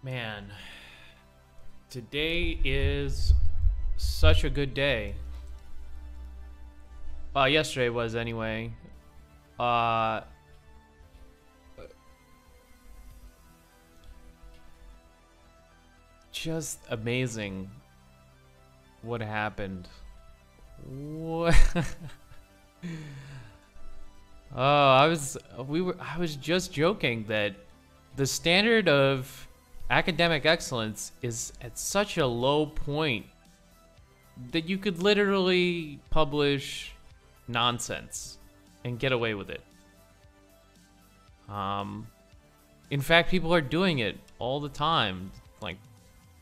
Man, today is such a good day. Yesterday was anyway. Uh, just amazing what happened. What? I was just joking that the standard of academic excellence is at such a low point that you could literally publish nonsense and get away with it. In fact, people are doing it all the time. Like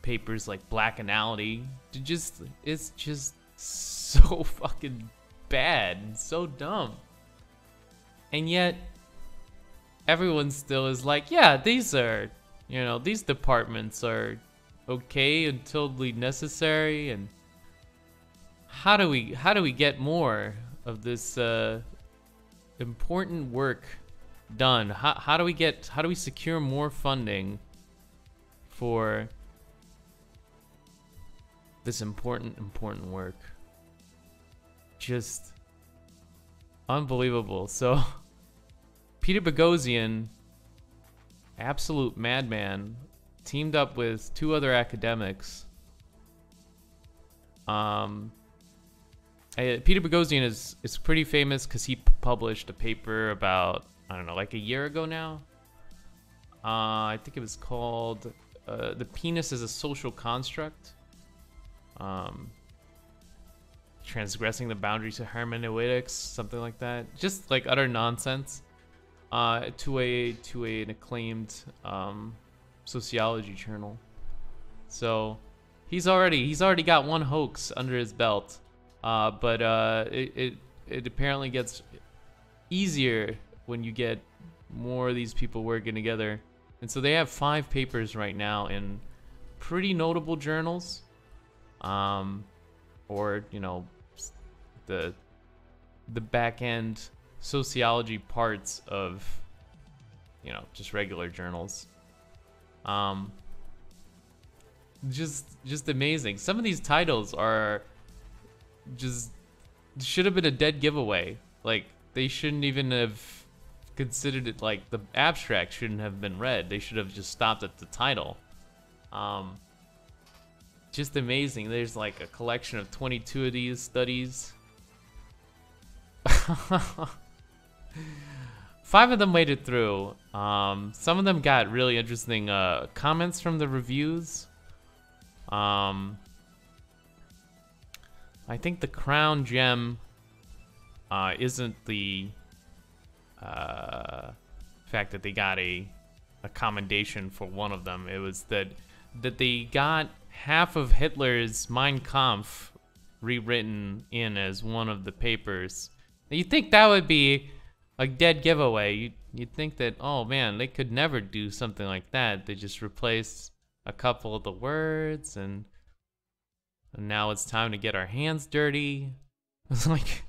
papers like Black Anality. It's just so fucking bad and so dumb. And yet, everyone still is like, yeah, these departments are okay and totally necessary. And how do we get more of this important work done? How do we secure more funding for this important work? Just unbelievable. So Peter Boghossian, absolute madman, teamed up with two other academics. Peter Boghossian is pretty famous because he published a paper about, I don't know, like a year ago now. I think it was called "The Penis as a Social Construct," transgressing the boundaries of hermeneutics, something like that. Just like utter nonsense. To an acclaimed sociology journal. So he's already got one hoax under his belt. But it apparently gets easier when you get more of these people working together. And so they have 5 papers right now in pretty notable journals, or the back end sociology parts of just regular journals. Just amazing. Some of these titles are just should have been a dead giveaway. Like, they shouldn't even have considered it. Like, the abstract shouldn't have been read. They should have just stopped at the title. Just amazing. There's like a collection of 22 of these studies. 5 of them made it through. Some of them got really interesting comments from the reviews. I think the crown gem isn't the fact that they got a commendation for one of them. It was that they got half of Hitler's Mein Kampf rewritten in as one of the papers. You'd think that would be a dead giveaway. You'd think that, oh man, they could never do something like that. They just replace a couple of the words, and now it's time to get our hands dirty. It's like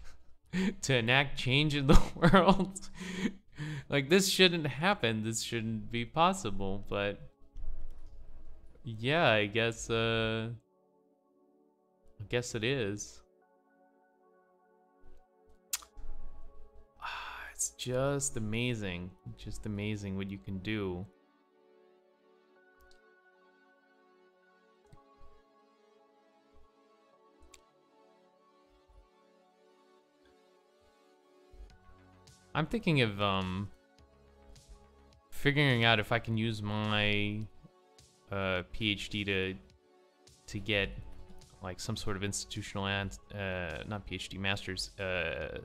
to enact change in the world. Like, this shouldn't happen. This shouldn't be possible. But yeah, I guess it is. It's just amazing what you can do. I'm thinking of figuring out if I can use my PhD to get like some sort of institutional and not PhD, master's, to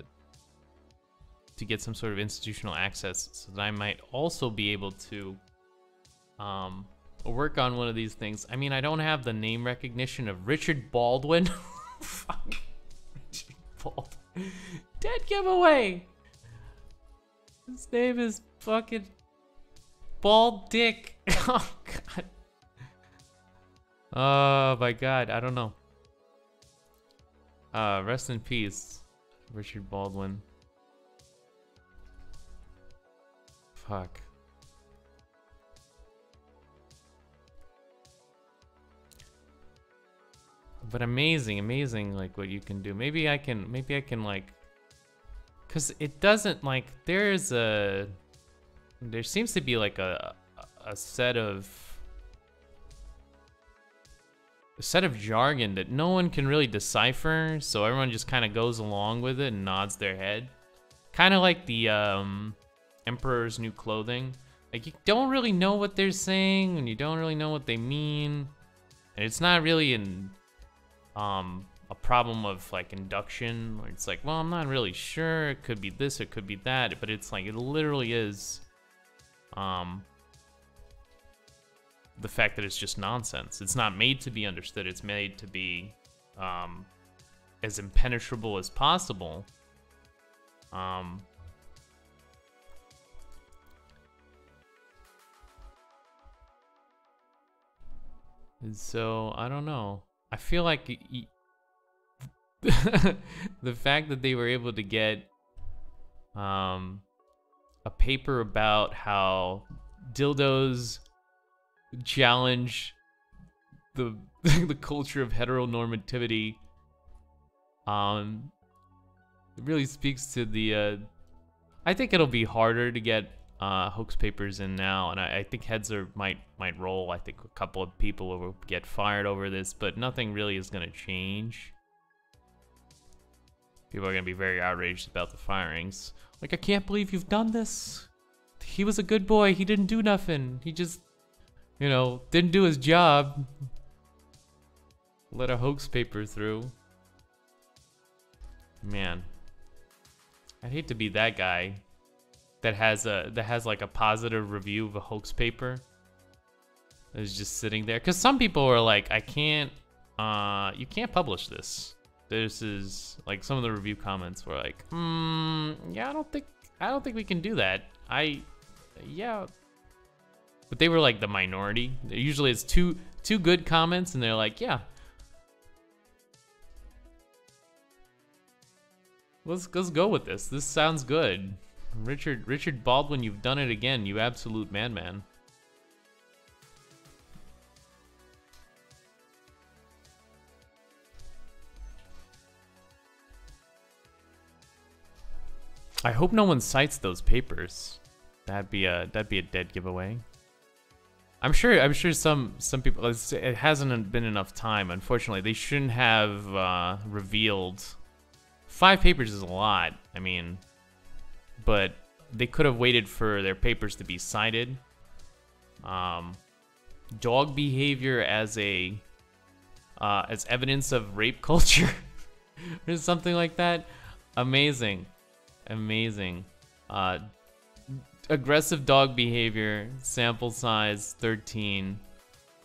get some sort of institutional access, so that I might also be able to work on one of these things. I mean, I don't have the name recognition of Richard Baldwin. Fuck. Richard Baldwin. Dead giveaway. His name is fucking Bald Dick. Oh god. Oh my god, I don't know. Rest in peace, Richard Baldwin. Fuck. But amazing, like what you can do. Maybe I can like, cause it doesn't like there seems to be like a set of jargon that no one can really decipher, so everyone just kind of goes along with it and nods their head. Kind of like the Emperor's New Clothing. Like, you don't really know what they're saying, and you don't really know what they mean. And it's not really a problem of, like, induction, where it's like, well, I'm not really sure. It could be this, it could be that. But it's like, it literally is the fact that it's just nonsense. It's not made to be understood. It's made to be as impenetrable as possible. And so, I don't know. I feel like the fact that they were able to get a paper about how dildos challenge the the culture of heteronormativity, it really speaks to the I think it'll be harder to get hoax papers in now, and I think heads might roll. I think a couple of people will get fired over this, but nothing really is gonna change. People are gonna be very outraged about the firings. Like, I can't believe you've done this. He was a good boy. He didn't do nothing. He just, you know, didn't do his job. Let a hoax paper through. Man, I'd hate to be that guy that has like a positive review of a hoax paper that is just sitting there. Because some people are like, I can't, you can't publish this. This is like, some of the review comments were like, yeah, I don't think we can do that. Yeah. But they were like the minority. Usually it's two good comments, and they're like, yeah. Let's go with this. This sounds good. Richard Baldwin, you've done it again, you absolute madman. I hope no one cites those papers. That'd be a dead giveaway. I'm sure some people, it hasn't been enough time, unfortunately. They shouldn't have revealed. 5 papers is a lot, I mean, but they could have waited for their papers to be cited. Dog behavior as evidence of rape culture or something like that. Amazing. Aggressive dog behavior, sample size 13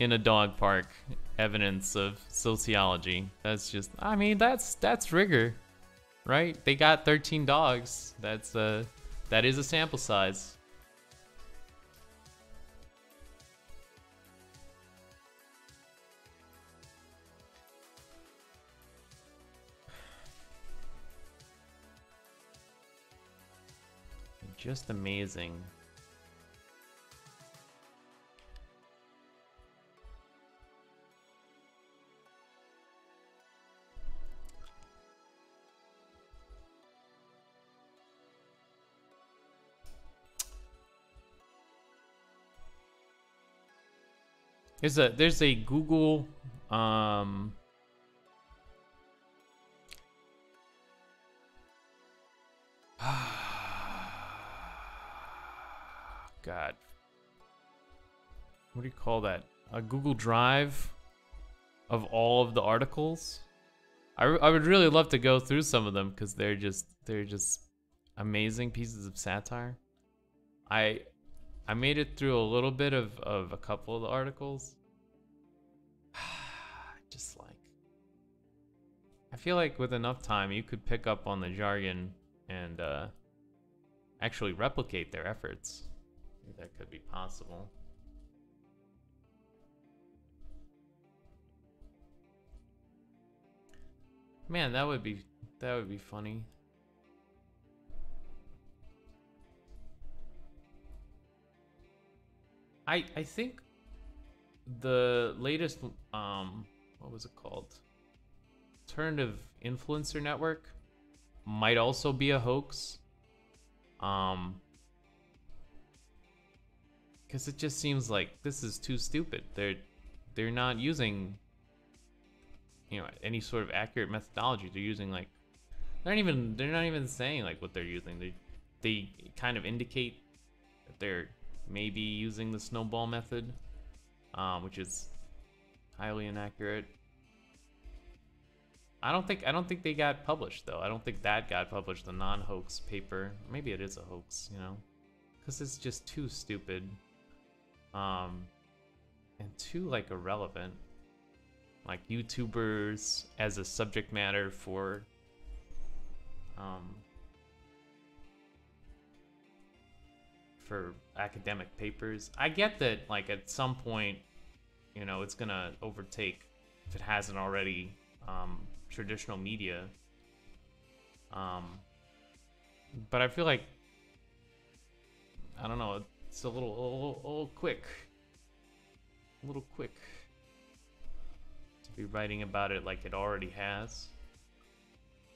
in a dog park, evidence of sociology. That's just, I mean, that's rigor. Right? They got 13 dogs. That is a sample size. Just amazing. There's a Google God, what do you call that? A Google Drive of all of the articles. I would really love to go through some of them, because they're just amazing pieces of satire. I made it through a little bit of a couple of the articles. Just like, I feel like with enough time you could pick up on the jargon and actually replicate their efforts. I think that could be possible. Man, that would be funny. I think the latest what was it called? alternative influencer network might also be a hoax. Because it just seems like this is too stupid. They're not using, you know, any sort of accurate methodology. They're using like they're not even saying like what they're using. They kind of indicate that they're maybe using the snowball method, which is highly inaccurate. I don't think they got published though. I don't think that got published, the non-hoax paper. Maybe it is a hoax, you know, because it's just too stupid, and too like irrelevant. Like YouTubers as a subject matter for academic papers. I get that like at some point, you know, it's gonna overtake, if it hasn't already, traditional media. But I feel like, I don't know, it's a little quick. A little quick to be writing about it like it already has.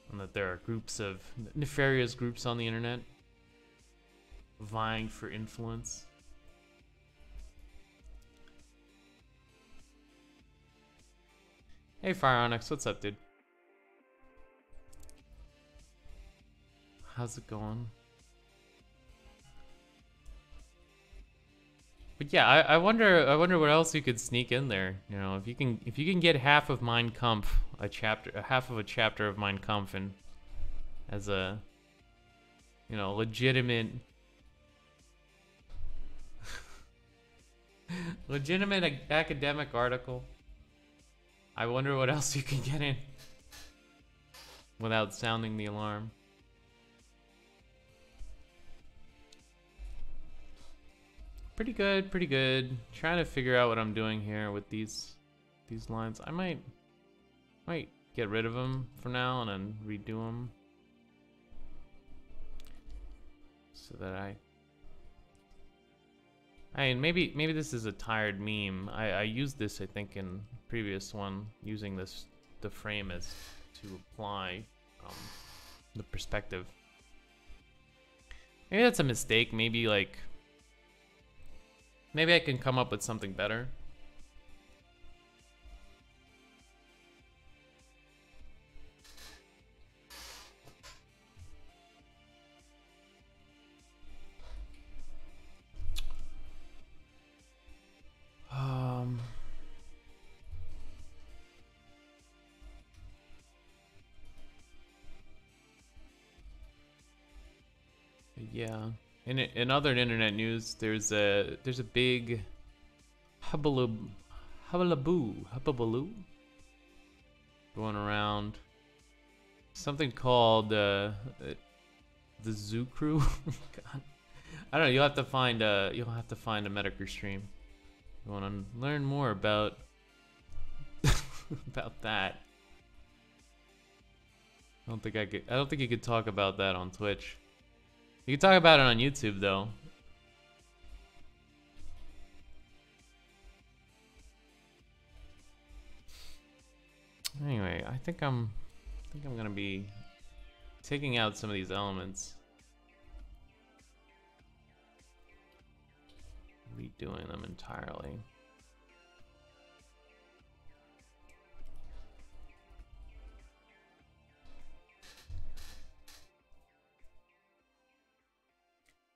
And that there are groups of nefarious groups on the internet vying for influence. Hey Fire Onyx, what's up, dude? How's it going? But yeah, I wonder what else you could sneak in there. You know, if you can get half of Mein Kampf, half of a chapter of Mein Kampf, and as a, you know, legitimate academic article. I wonder what else you can get in without sounding the alarm. Pretty good, pretty good. Trying to figure out what I'm doing here with these lines. I might get rid of them for now and then redo them so that I mean, maybe this is a tired meme. I used this, I think, in previous one, using the frame as to apply the perspective. Maybe that's a mistake. Maybe like, maybe I can come up with something better. Yeah. In other internet news, there's a big hubbaloo going around. Something called the Zoo Crew. God. I don't know. You'll have to find a Metacritic stream. You want to learn more about about that. I don't think you could talk about that on Twitch. You can talk about it on YouTube though. Anyway, I think I'm gonna be taking out some of these elements, redoing them entirely.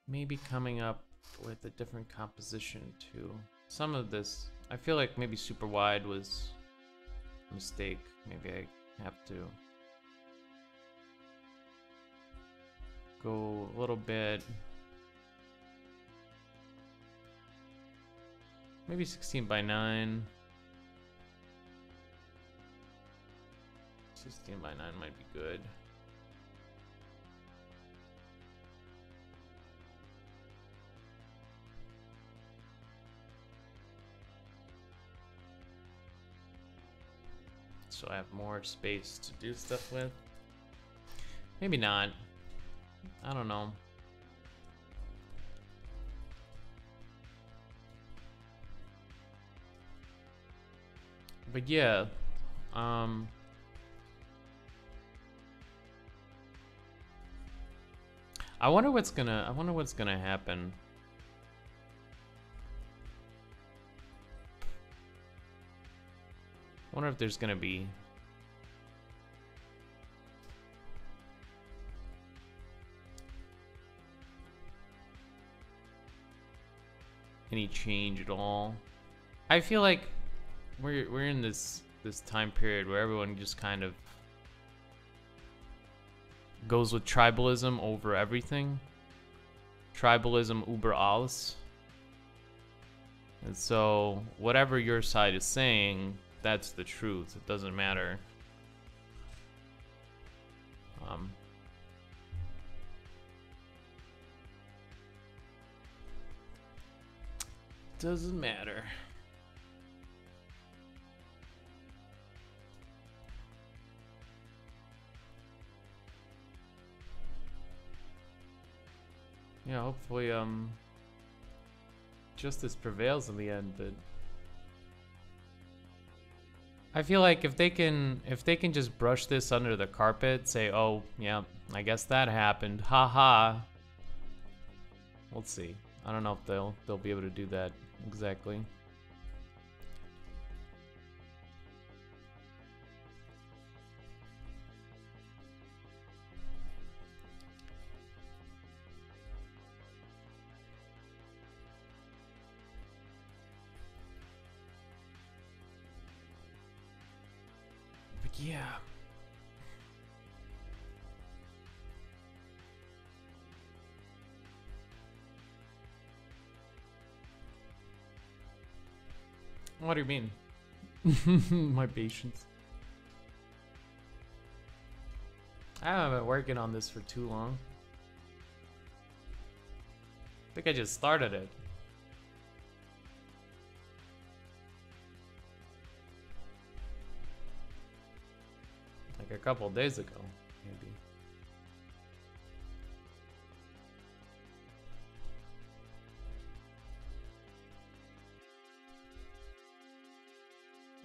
Maybe coming up with a different composition too. Some of this, I feel like maybe super wide was a mistake. Maybe I have to go a little bit. Maybe 16:9. 16:9 might be good. So I have more space to do stuff with. Maybe not. I don't know. But yeah, I wonder what's gonna happen. I wonder if there's gonna be any change at all. I feel like we're in this time period where everyone just kind of goes with tribalism over everything. Tribalism über alles. And so whatever your side is saying, that's the truth. It doesn't matter. Doesn't matter. Yeah, hopefully justice prevails in the end, but I feel like if they can just brush this under the carpet, say, "Oh, yeah, I guess that happened. Ha ha." We'll see. I don't know if they'll be able to do that exactly. But yeah. What do you mean? My patience. I haven't been working on this for too long. I think I just started it. Like a couple days ago, maybe.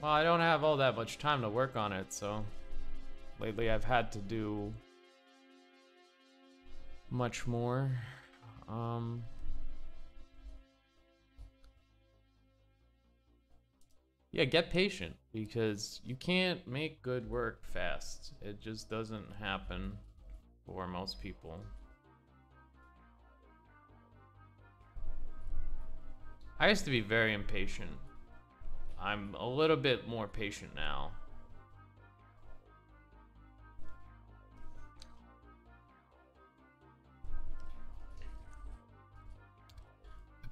Well, I don't have all that much time to work on it, so lately I've had to do much more. Yeah, get patient, because you can't make good work fast. It just doesn't happen for most people. I used to be very impatient. I'm a little bit more patient now.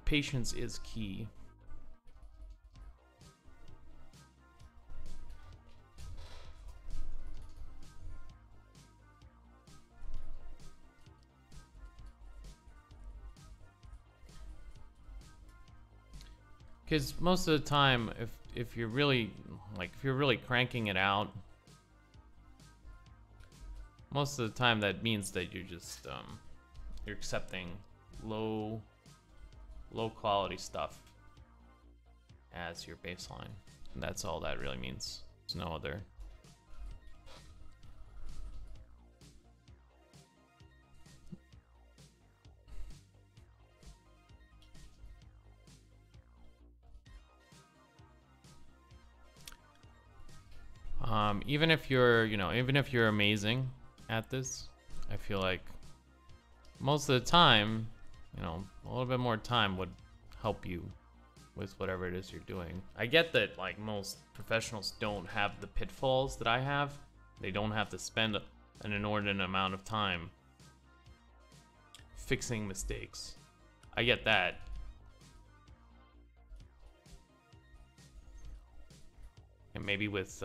Patience is key. Because most of the time, if you're really cranking it out, most of the time that means that you're just you're accepting low quality stuff as your baseline. And that's all that really means. There's no other. Even if you're, even if you're amazing at this, I feel like most of the time, a little bit more time would help you with whatever it is you're doing. I get that, like, most professionals don't have the pitfalls that I have. They don't have to spend an inordinate amount of time fixing mistakes. I get that. And maybe with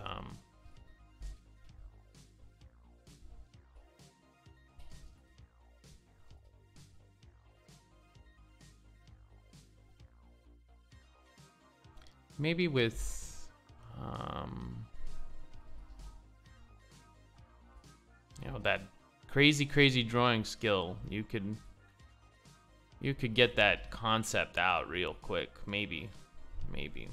that crazy drawing skill, you could get that concept out real quick. Maybe. Maybe.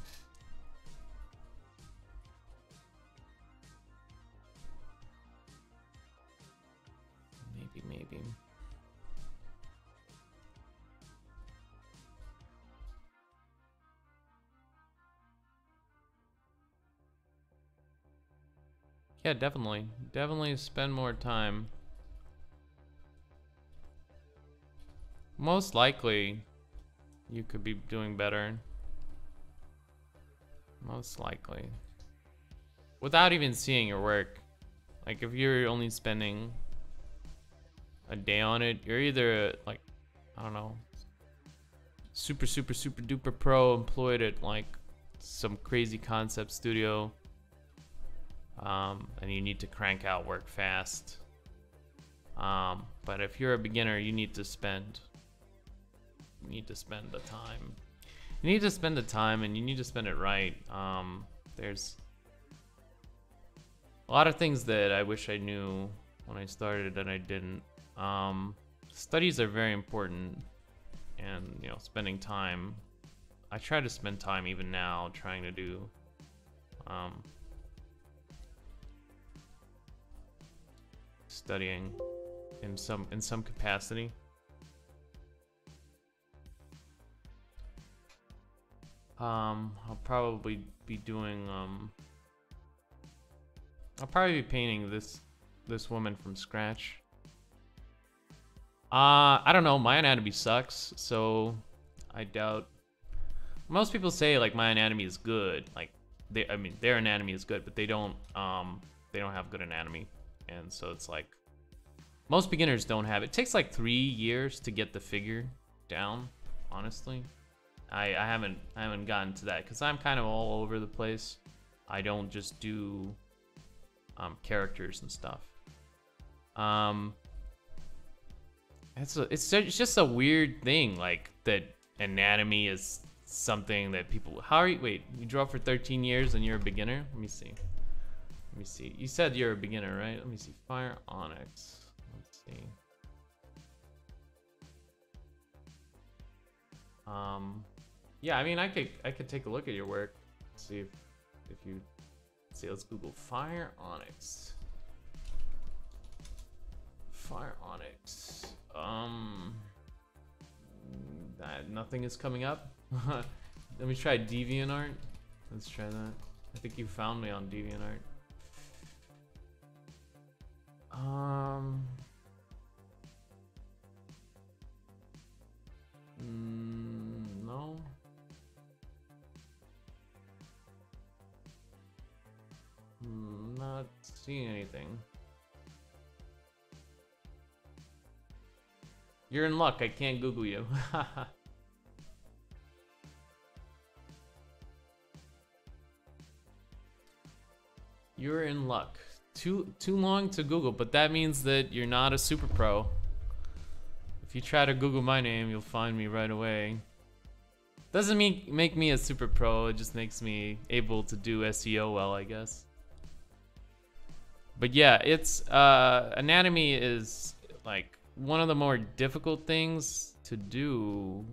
Yeah, definitely. Definitely spend more time. Most likely, you could be doing better. Most likely. Without even seeing your work. Like, if you're only spending a day on it, you're either, like, I don't know, super duper pro, employed at, like, some crazy concept studio. And you need to crank out work fast. But if you're a beginner, you need to spend the time. You need to spend the time, and you need to spend it right. There's a lot of things that I wish I knew when I started that I didn't. Studies are very important, and you know, spending time. I try to spend time even now trying to do studying in some capacity. I'll probably be doing I'll probably be painting this woman from scratch. I don't know, my anatomy sucks, so I doubt. Most people say like my anatomy is good, like I mean their anatomy is good, but they don't have good anatomy. And so it's like most beginners don't have it. It takes like 3 years to get the figure down, honestly. I haven't gotten to that because I'm kind of all over the place. I don't just do characters and stuff. It's just a weird thing, like that anatomy is something that people. How are you? Wait, you draw for 13 years and you're a beginner? Let me see. Let me see. You said you're a beginner, right? Let me see. Fire Onyx. Let's see. Yeah, I mean, I could take a look at your work, see if you see. Let's Google Fire Onyx. Fire Onyx. Nothing is coming up. Let me try DeviantArt. Let's try that. I think you found me on DeviantArt. No. Not seeing anything. You're in luck. I can't Google you. You're in luck. Too long to Google, but that means that you're not a super pro. If you try to Google my name, you'll find me right away. Doesn't make me a super pro, it just makes me able to do SEO well, I guess. But yeah, it's anatomy is like one of the more difficult things to do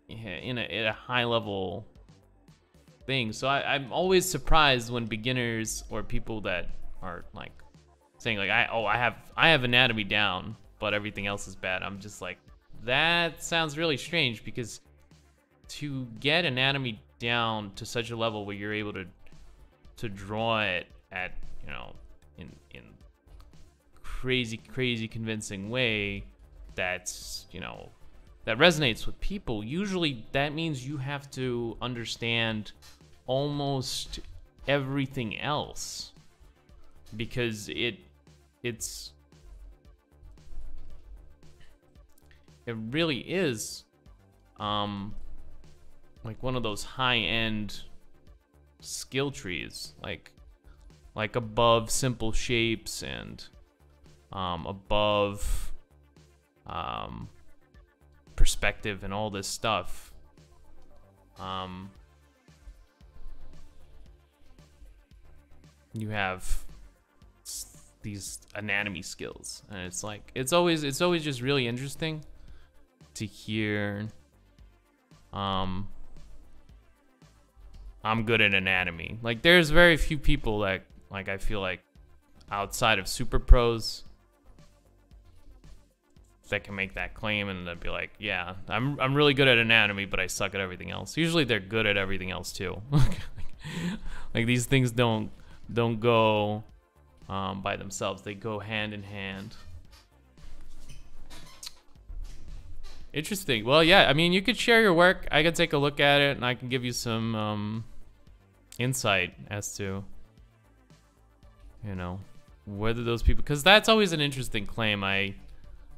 in a high level thing. So I'm always surprised when beginners or people that are like saying like I have anatomy down, but everything else is bad. I'm just like, that sounds really strange, because to get anatomy down to such a level where you're able to draw it at, you know, in crazy convincing way that's, you know, that resonates with people, usually that means you have to understand almost everything else, because it really is like one of those high-end skill trees, like above simple shapes and above perspective and all this stuff. You have these anatomy skills, and it's like it's always just really interesting to hear. I'm good at anatomy. Like, there's very few people that, like, I feel like outside of super pros that can make that claim and they'd be like, yeah, I'm really good at anatomy, but I suck at everything else. Usually they're good at everything else too. Like these things don't don't go by themselves. They go hand in hand. Interesting. Well, yeah, I mean, you could share your work. I could take a look at it, and I can give you some insight as to, you know, whether those people, because that's always an interesting claim. I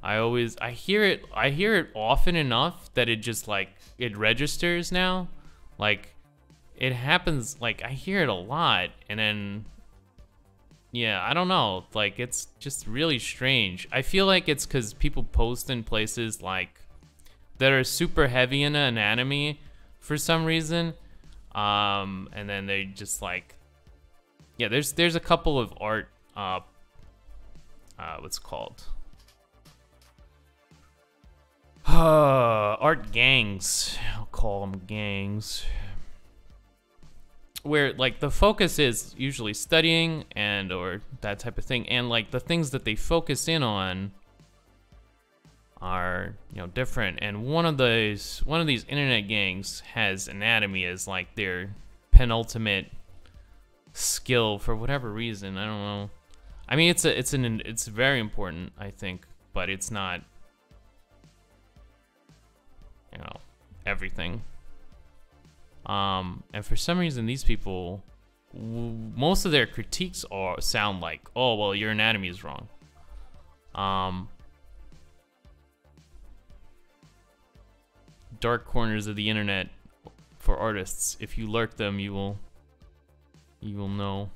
hear it often enough that it just like it registers now. Like it happens, like I hear it a lot, and then yeah, I don't know, like it's just really strange. I feel like it's because people post in places like that are super heavy in anatomy for some reason, and then they just like, yeah, there's a couple of art what's it called, art gangs, I'll call them gangs, where like the focus is usually studying and or that type of thing, and like the things that they focus in on are, you know, different. And one of these internet gangs has anatomy as like their penultimate skill for whatever reason. I don't know. I mean, it's very important, I think, but it's not, you know, everything. And for some reason, these people, most of their critiques sound like, oh, well, your anatomy is wrong. Dark corners of the internet for artists. If you lurk them, you will know.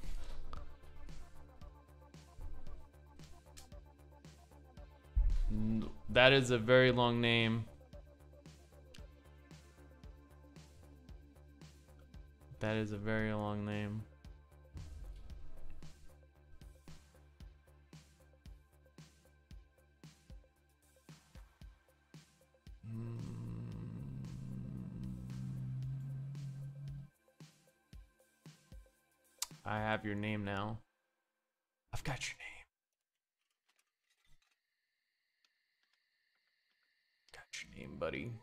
That is a very long name. That is a very long name. I have your name now. I've got your name. Got your name, buddy.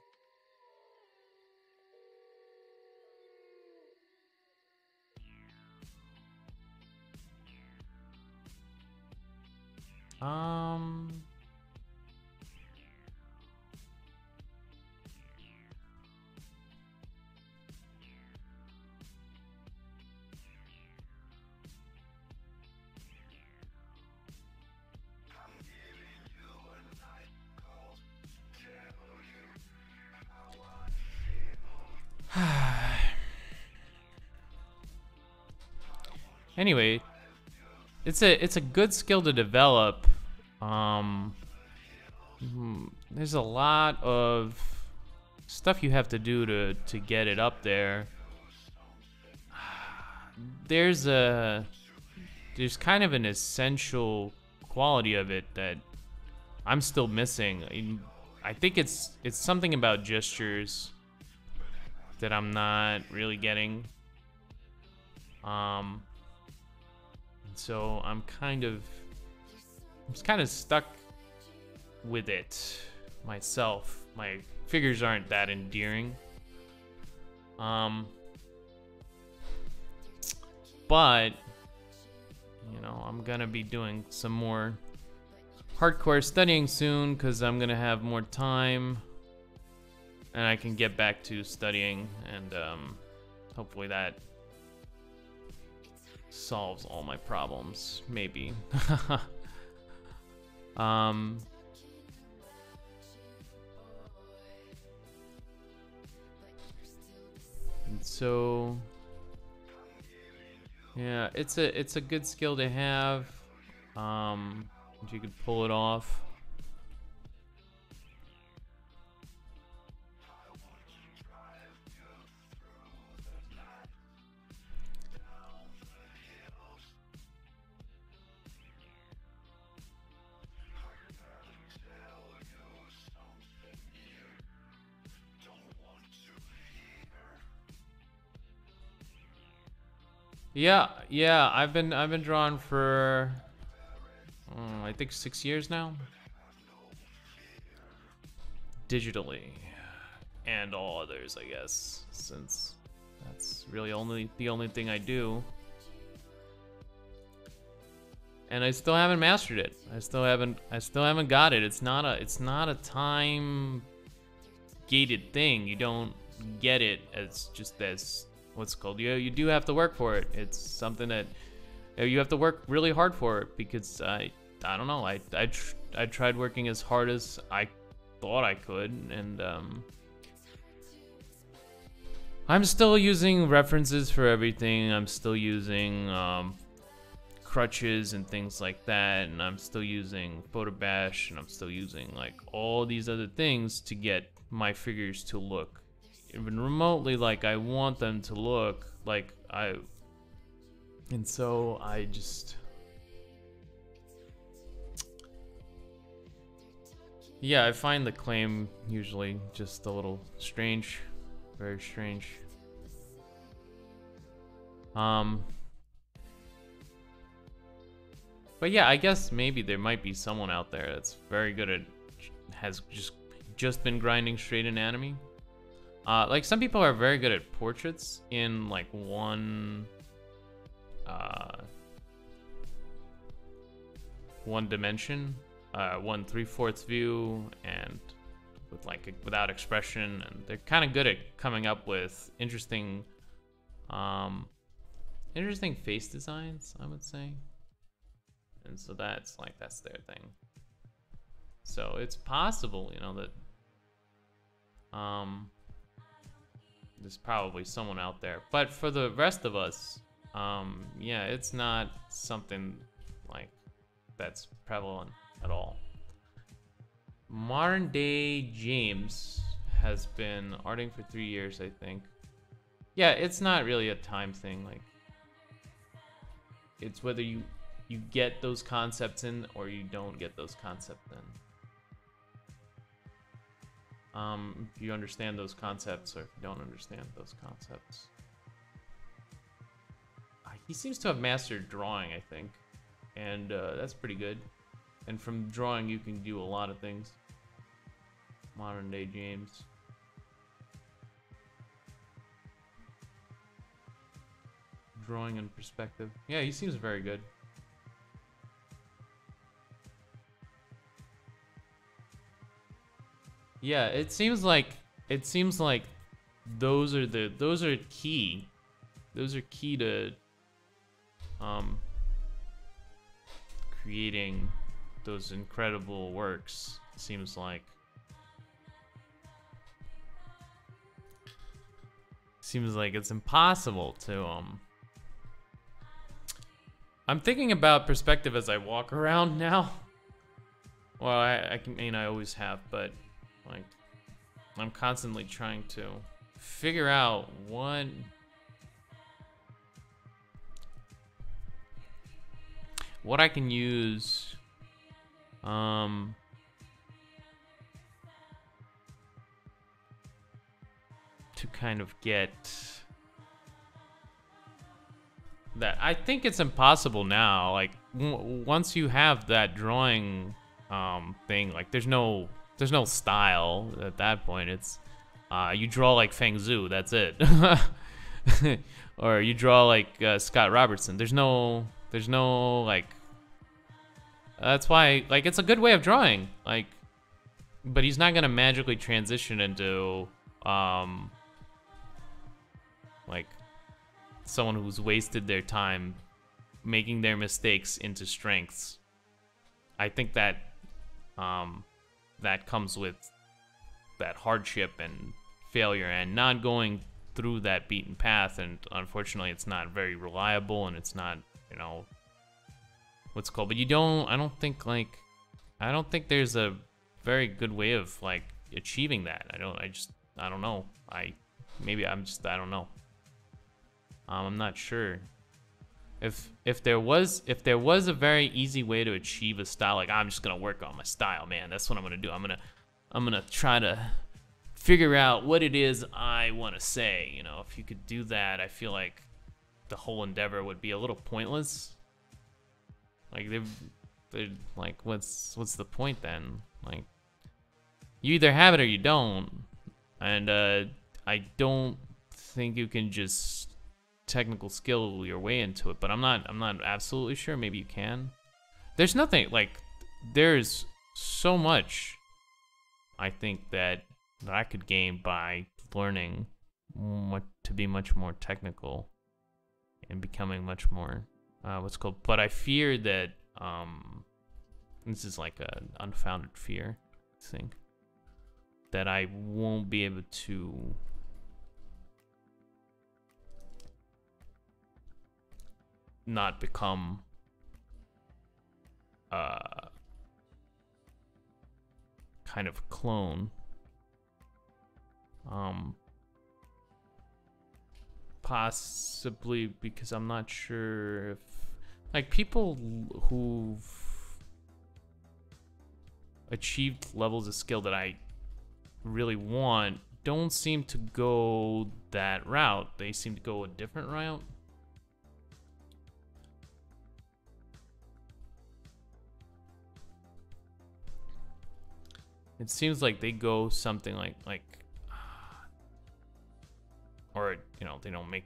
Anyway, it's a good skill to develop. There's a lot of stuff you have to do to get it up there. There's kind of an essential quality of it that I'm still missing. I think it's something about gestures that I'm not really getting. So I'm kind of stuck with it myself. My figures aren't that endearing. But you know, I'm gonna be doing some more hardcore studying soon because I'm gonna have more time and I can get back to studying, and hopefully that solves all my problems, maybe. And so yeah, it's a good skill to have, if you could pull it off. Yeah, I've been drawing for I think 6 years now, digitally, and all others, I guess, since that's really the only thing I do. and I still haven't mastered it. I still haven't got it. It's not a time gated thing. You don't get it as just as what's called. You do have to work for it. It's something that you have to work really hard for it, because I don't know. I tried working as hard as I thought I could, and I'm still using references for everything. I'm still using crutches and things like that, and I'm still using photo bash, and I'm still using like all these other things to get my figures to look even remotely like I want them to look. And so I just, yeah, I find the claim usually just a little strange, very strange. But yeah, I guess maybe there might be someone out there that's very good at, has just been grinding straight anatomy. Like some people are very good at portraits in like one dimension, 1/3/4 view, and with like without expression, and they're kind of good at coming up with interesting face designs, I would say. And so that's their thing. So it's possible, you know, that there's probably someone out there. But for the rest of us, yeah, it's not something like that's prevalent at all. Modern day James has been arting for 3 years, I think. Yeah, it's not really a time thing. Like, it's whether you get those concepts in or you don't get those concepts in. If you understand those concepts or if you don't understand those concepts. He seems to have mastered drawing, I think, and that's pretty good. And from drawing, you can do a lot of things. Modern day James. Drawing in perspective. Yeah, he seems very good. Yeah, it seems like those are key. Those are key to creating those incredible works. Seems like it's impossible to I'm thinking about perspective as I walk around now. Well, I always have, but like I'm constantly trying to figure out what I can use to kind of get that. I think it's impossible now. Like once you have that drawing thing, like there's no style at that point. It's you draw like Feng Zhu, that's it. Or you draw like Scott Robertson. There's no like, that's why, like, it's a good way of drawing, like, but he's not gonna magically transition into like someone who's wasted their time making their mistakes into strengths. I think that that comes with that hardship and failure and not going through that beaten path, and unfortunately it's not very reliable, and it's not, you know, what's called, but I don't think there's a very good way of like achieving that. I don't know. I don't know. I'm not sure. If there was a very easy way to achieve a style, like I'm just gonna work on my style, man. That's what I'm gonna do. I'm gonna try to figure out what it is I want to say. You know, if you could do that, I feel like the whole endeavor would be a little pointless. Like they're like, what's the point then? Like, you either have it or you don't, and I don't think you can just technical skill your way into it. But I'm not absolutely sure. Maybe you can. there's nothing like, there's so much I think that I could gain by learning to be much more technical and becoming much more what's called. But I fear that this is like an unfounded fear, I think, that I won't be able to not become kind of clone. Possibly because I'm not sure if, like, people who've achieved levels of skill that I really want don't seem to go that route. They seem to go a different route. It seems like they go something like or, you know, they don't make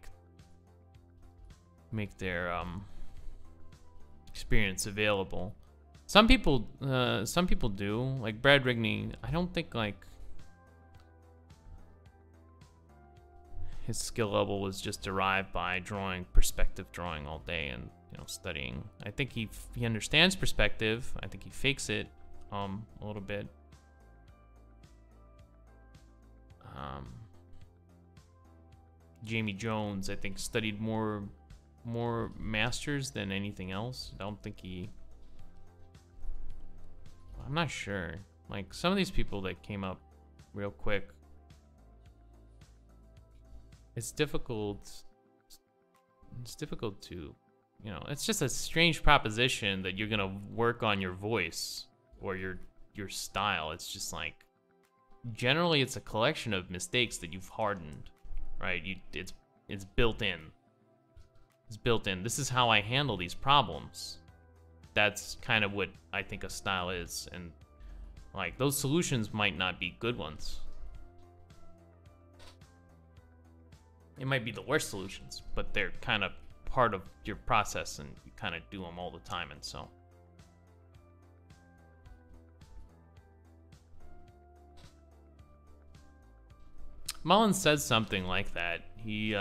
their experience available. Some people do. Like Brad Rigney, I don't think like his skill level was just derived by drawing perspective drawing all day and, you know, studying. I think he understands perspective. I think he fakes it a little bit. Jamie Jones, I think, studied more masters than anything else. I don't think I'm not sure. Like, some of these people that came up real quick, it's difficult to, you know, it's just a strange proposition that you're gonna work on your voice or your style. It's just like, generally it's a collection of mistakes that you've hardened, right? It's built in. It's built in. This is how I handle these problems. That's kind of what I think a style is, and like, those solutions might not be good ones. It might be the worst solutions, but they're kind of part of your process, and you kind of do them all the time, and so. Mullins says something like that. He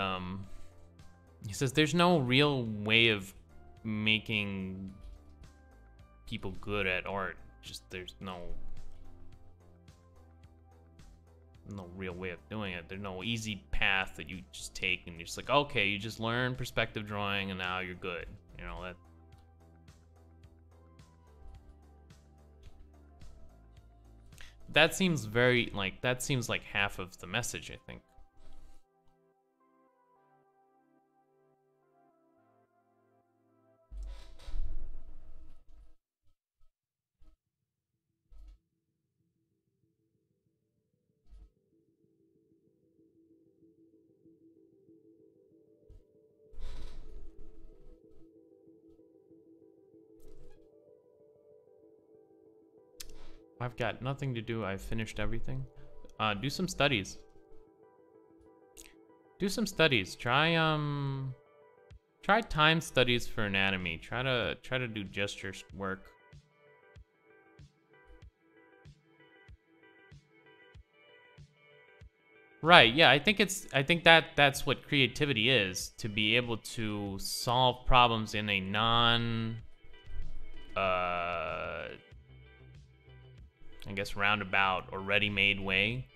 says there's no real way of making people good at art. Just there's no real way of doing it. There's no easy path that you just take and you're just like, okay, you just learn perspective drawing and now you're good. You know, that seems very like, that seems like half of the message, I think. I've got nothing to do. I've finished everything. Do some studies. Do some studies. Try time studies for anatomy. Try to do gesture work. Right, yeah, I think that's what creativity is, to be able to solve problems in a non I guess roundabout or ready-made way.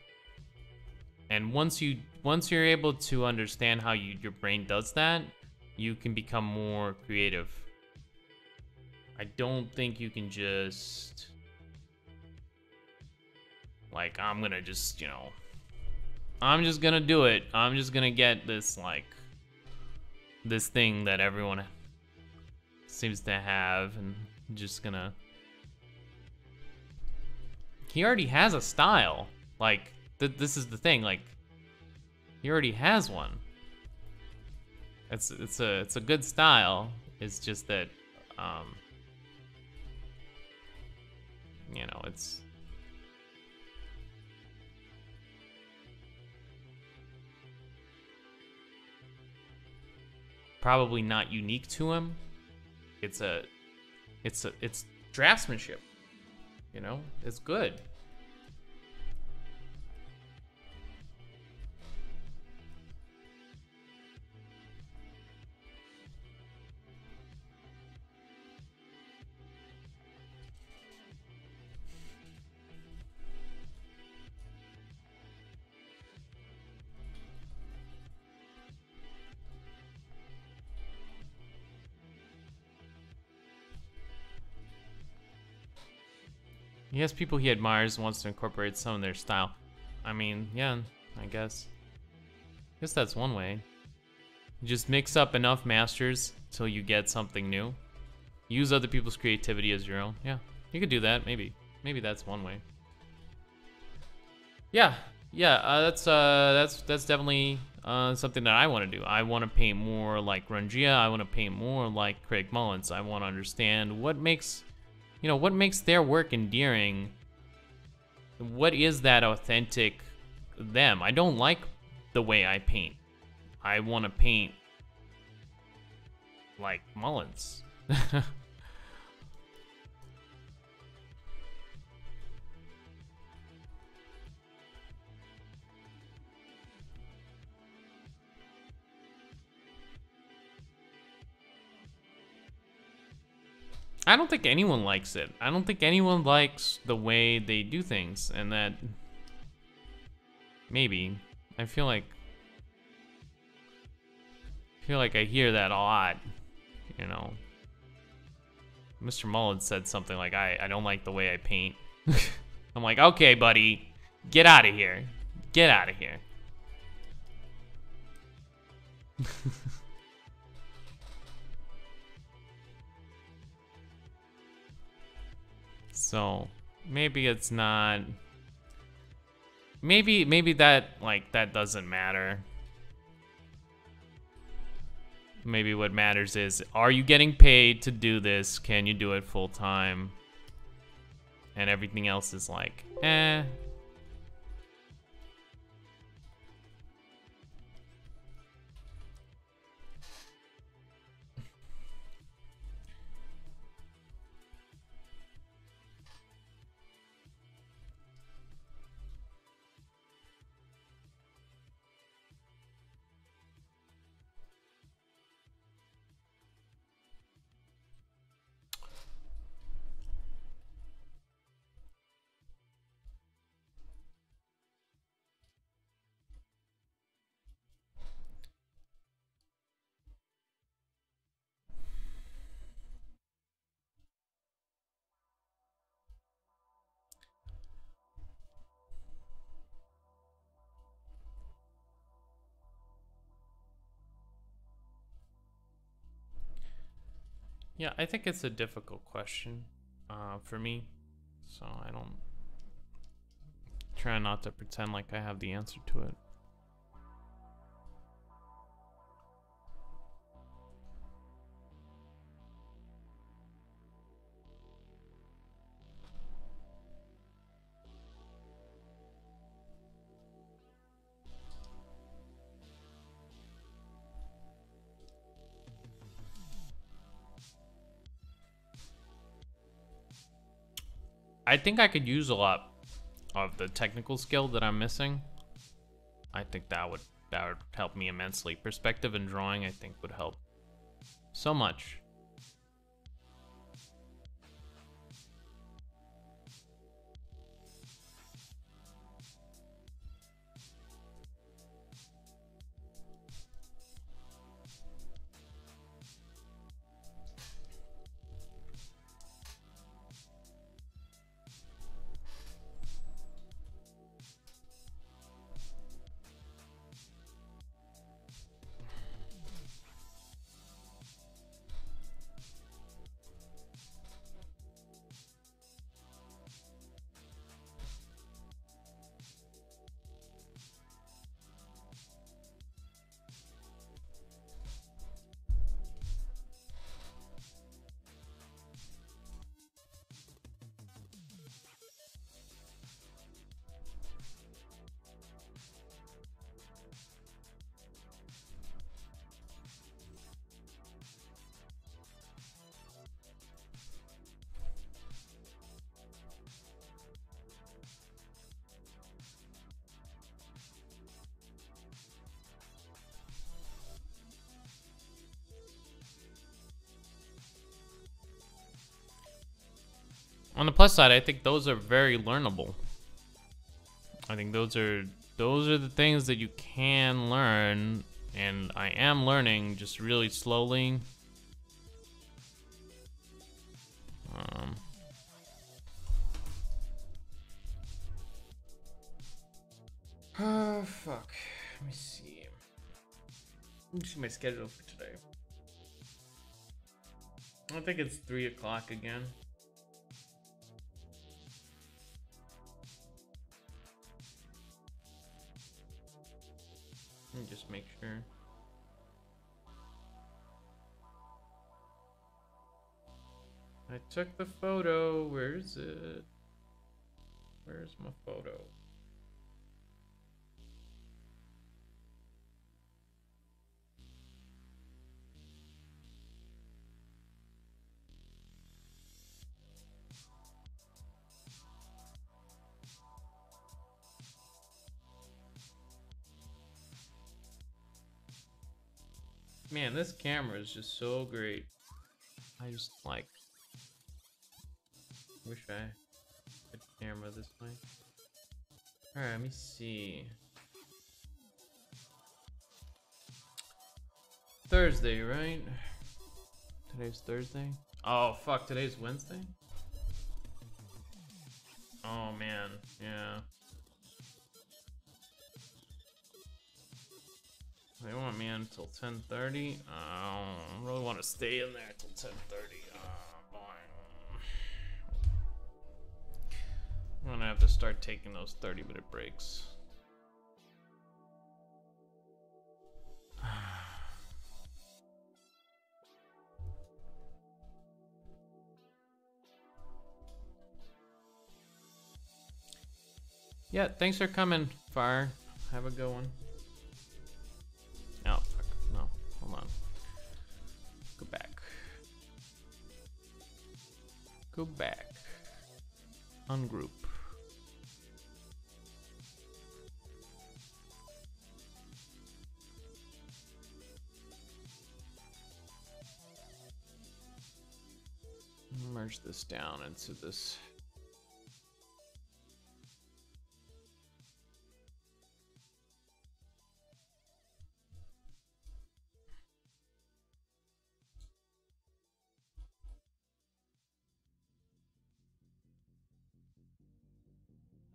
And once you're able to understand how your brain does that, you can become more creative. I don't think you can just like, I'm gonna just, you know, I'm just gonna do it. I'm just gonna get this, like, this thing that everyone seems to have, and just gonna. He already has a style. Like, this is the thing. Like, he already has one. It's a good style. It's just that, you know, it's. Probably not unique to him. It's it's draftsmanship. You know, it's good. He has people he admires and wants to incorporate some of their style. I mean, yeah, I guess. That's one way. You just mix up enough masters till you get something new. Use other people's creativity as your own. Yeah, you could do that, maybe. Maybe that's one way. Yeah, that's definitely something that I want to do. I want to paint more like Rungia. I want to paint more like Craig Mullins. I want to understand what makes, what makes their work endearing. What is that authentic them? I don't like the way I paint. I want to paint like Mullins. I don't think anyone likes it. I don't think anyone likes the way they do things, and that maybe I feel like I hear that a lot, Mr. Mullins said something like, I don't like the way I paint. I'm like, okay, buddy, get out of here. Get out of here. So maybe it's not, maybe that doesn't matter. Maybe what matters is, are you getting paid to do this? Can you do it full time? And everything else is like, eh. Yeah, I think it's a difficult question for me, so I don't try not to pretend like I have the answer to it. I think I could use a lot of the technical skill that I'm missing. I think that would help me immensely. Perspective and drawing, I think, would help so much. On the plus side, I think those are very learnable. I think those are the things that you can learn, and I am learning just really slowly. Oh fuck. Let me see. Let me see my schedule for today. I think it's 3 o'clock again. Let me just make sure. I took the photo. Where is it? Where's my photo? Man, this camera is just so great. I just like wish I had a camera this way. Alright, let me see. Thursday, right? Today's Thursday? Oh fuck, today's Wednesday? Oh man, yeah. They want me until 10:30. I don't really want to stay in there until 10:30. Boy. I'm gonna have to start taking those 30-minute breaks. Yeah, thanks for coming, Fire. Have a good one. Oh, fuck. No. Hold on. Go back. Go back. Ungroup. Merge this down into this.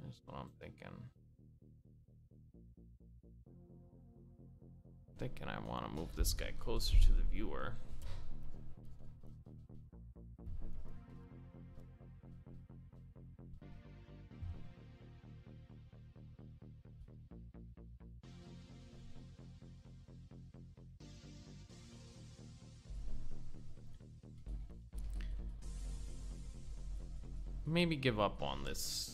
That's what I'm thinking. Thinking I want to move this guy closer to the viewer. Maybe give up on this.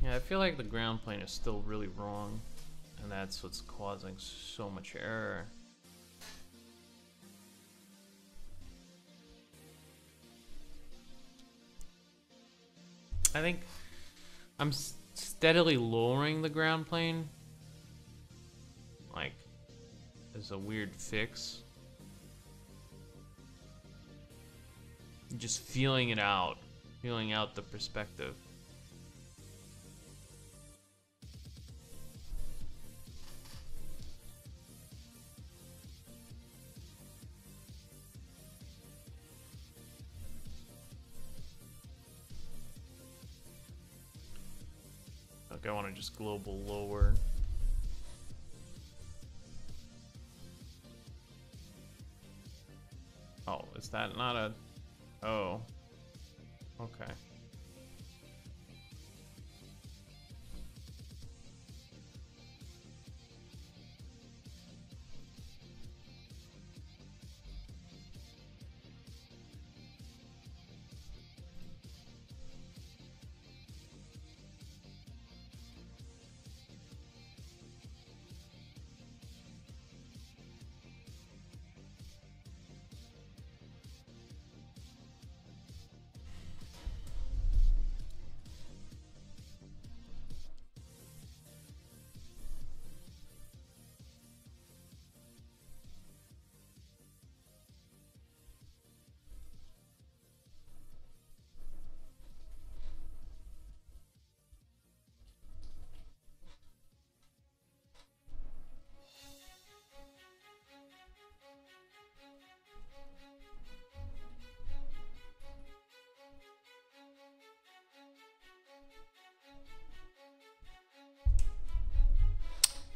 Yeah, I feel like the ground plane is still really wrong, and that's what's causing so much error. I think I'm steadily lowering the ground plane. Like, as a weird fix. Just feeling it out. Feeling out the perspective. Okay, I want to just global lower. Oh, is that not a... Oh. Okay.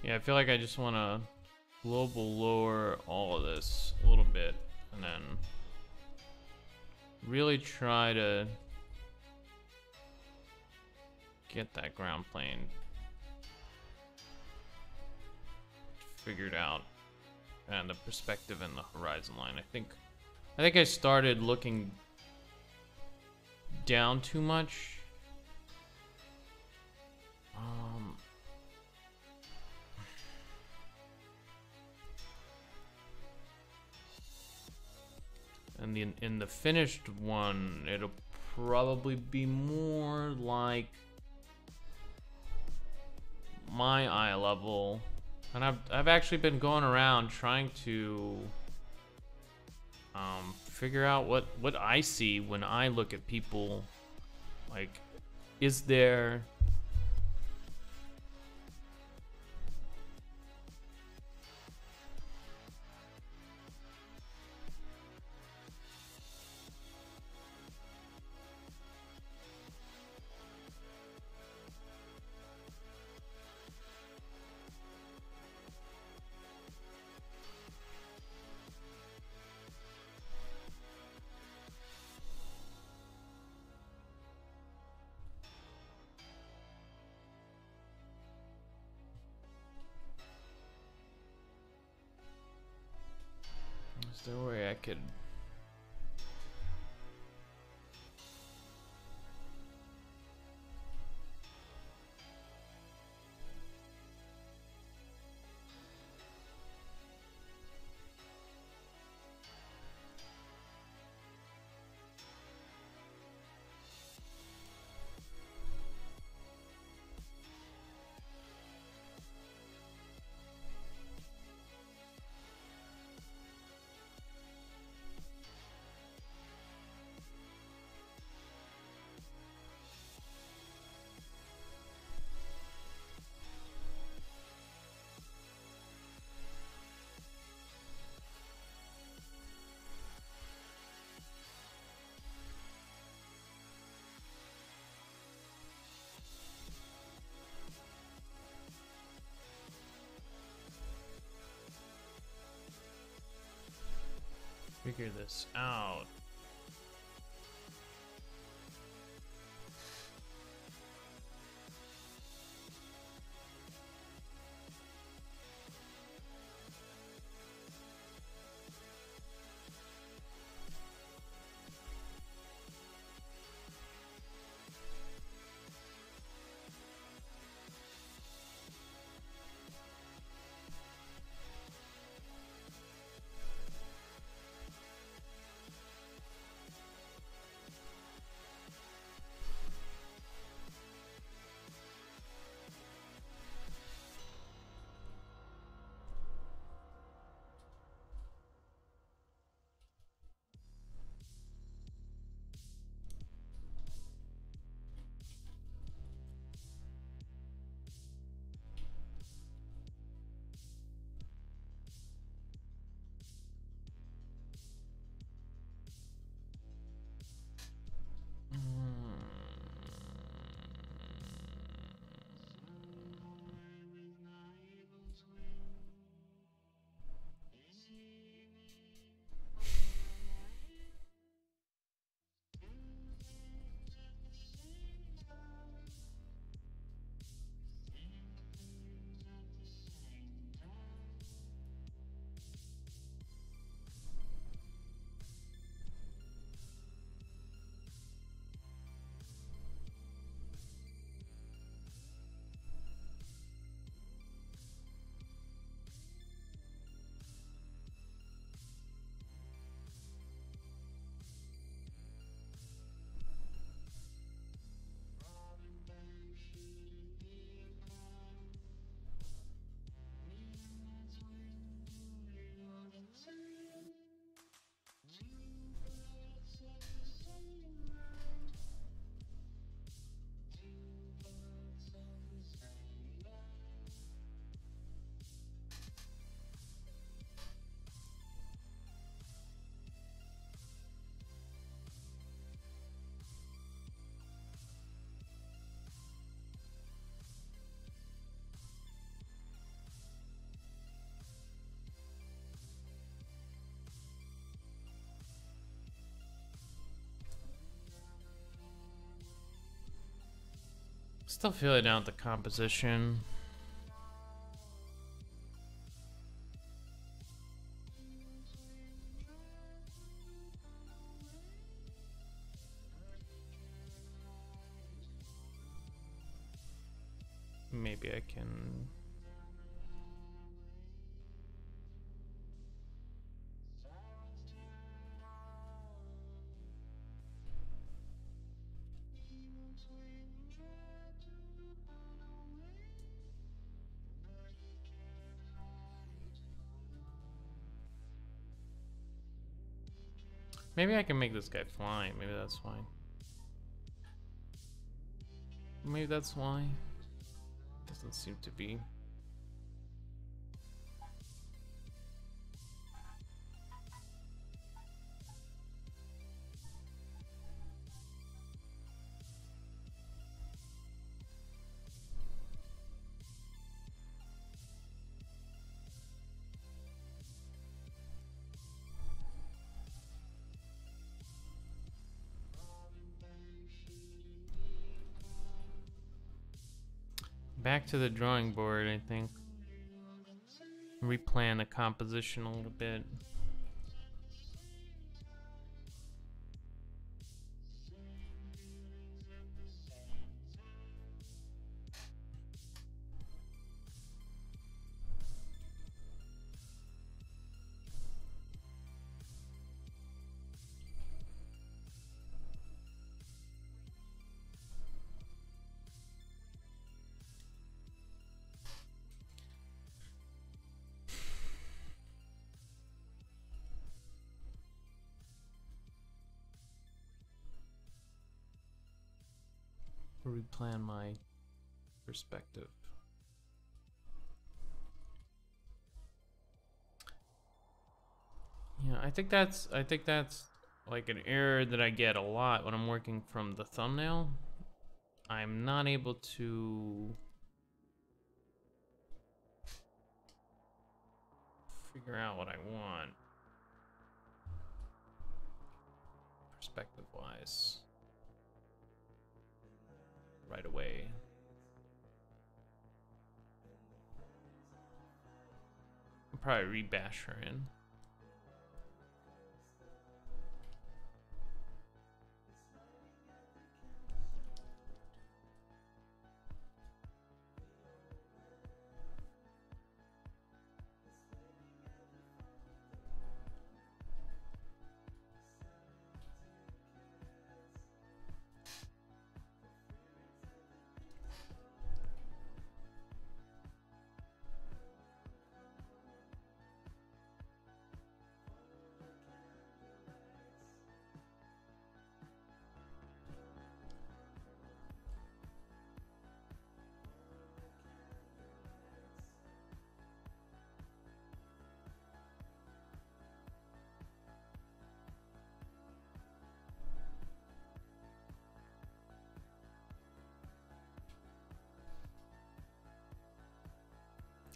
Yeah, I feel like I just want to global lower all of this a little bit and then really try to get that ground plane figured out and the perspective and the horizon line. I think I started looking down too much. And in the finished one, it'll probably be more like my eye level. And I've actually been going around trying to figure out what I see when I look at people. Like, is there a way I could... figure this out. Still feeling out the composition. Maybe I can... Maybe I can make this guy fly. Maybe that's fine. Maybe that's why. Doesn't seem to be. Back to the drawing board, I think. Replan the composition a little bit. Replan my perspective. Yeah, I think that's like an error that I get a lot when I'm working from the thumbnail. I'm not able to figure out what I want perspective wise right away. I'll probably rebash her in.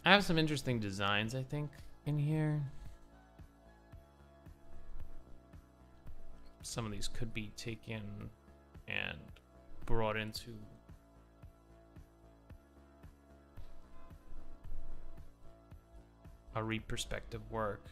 I have some interesting designs, I think, in here. Some of these could be taken and brought into a reperspective work.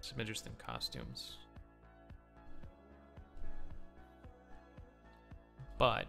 Some interesting costumes. But.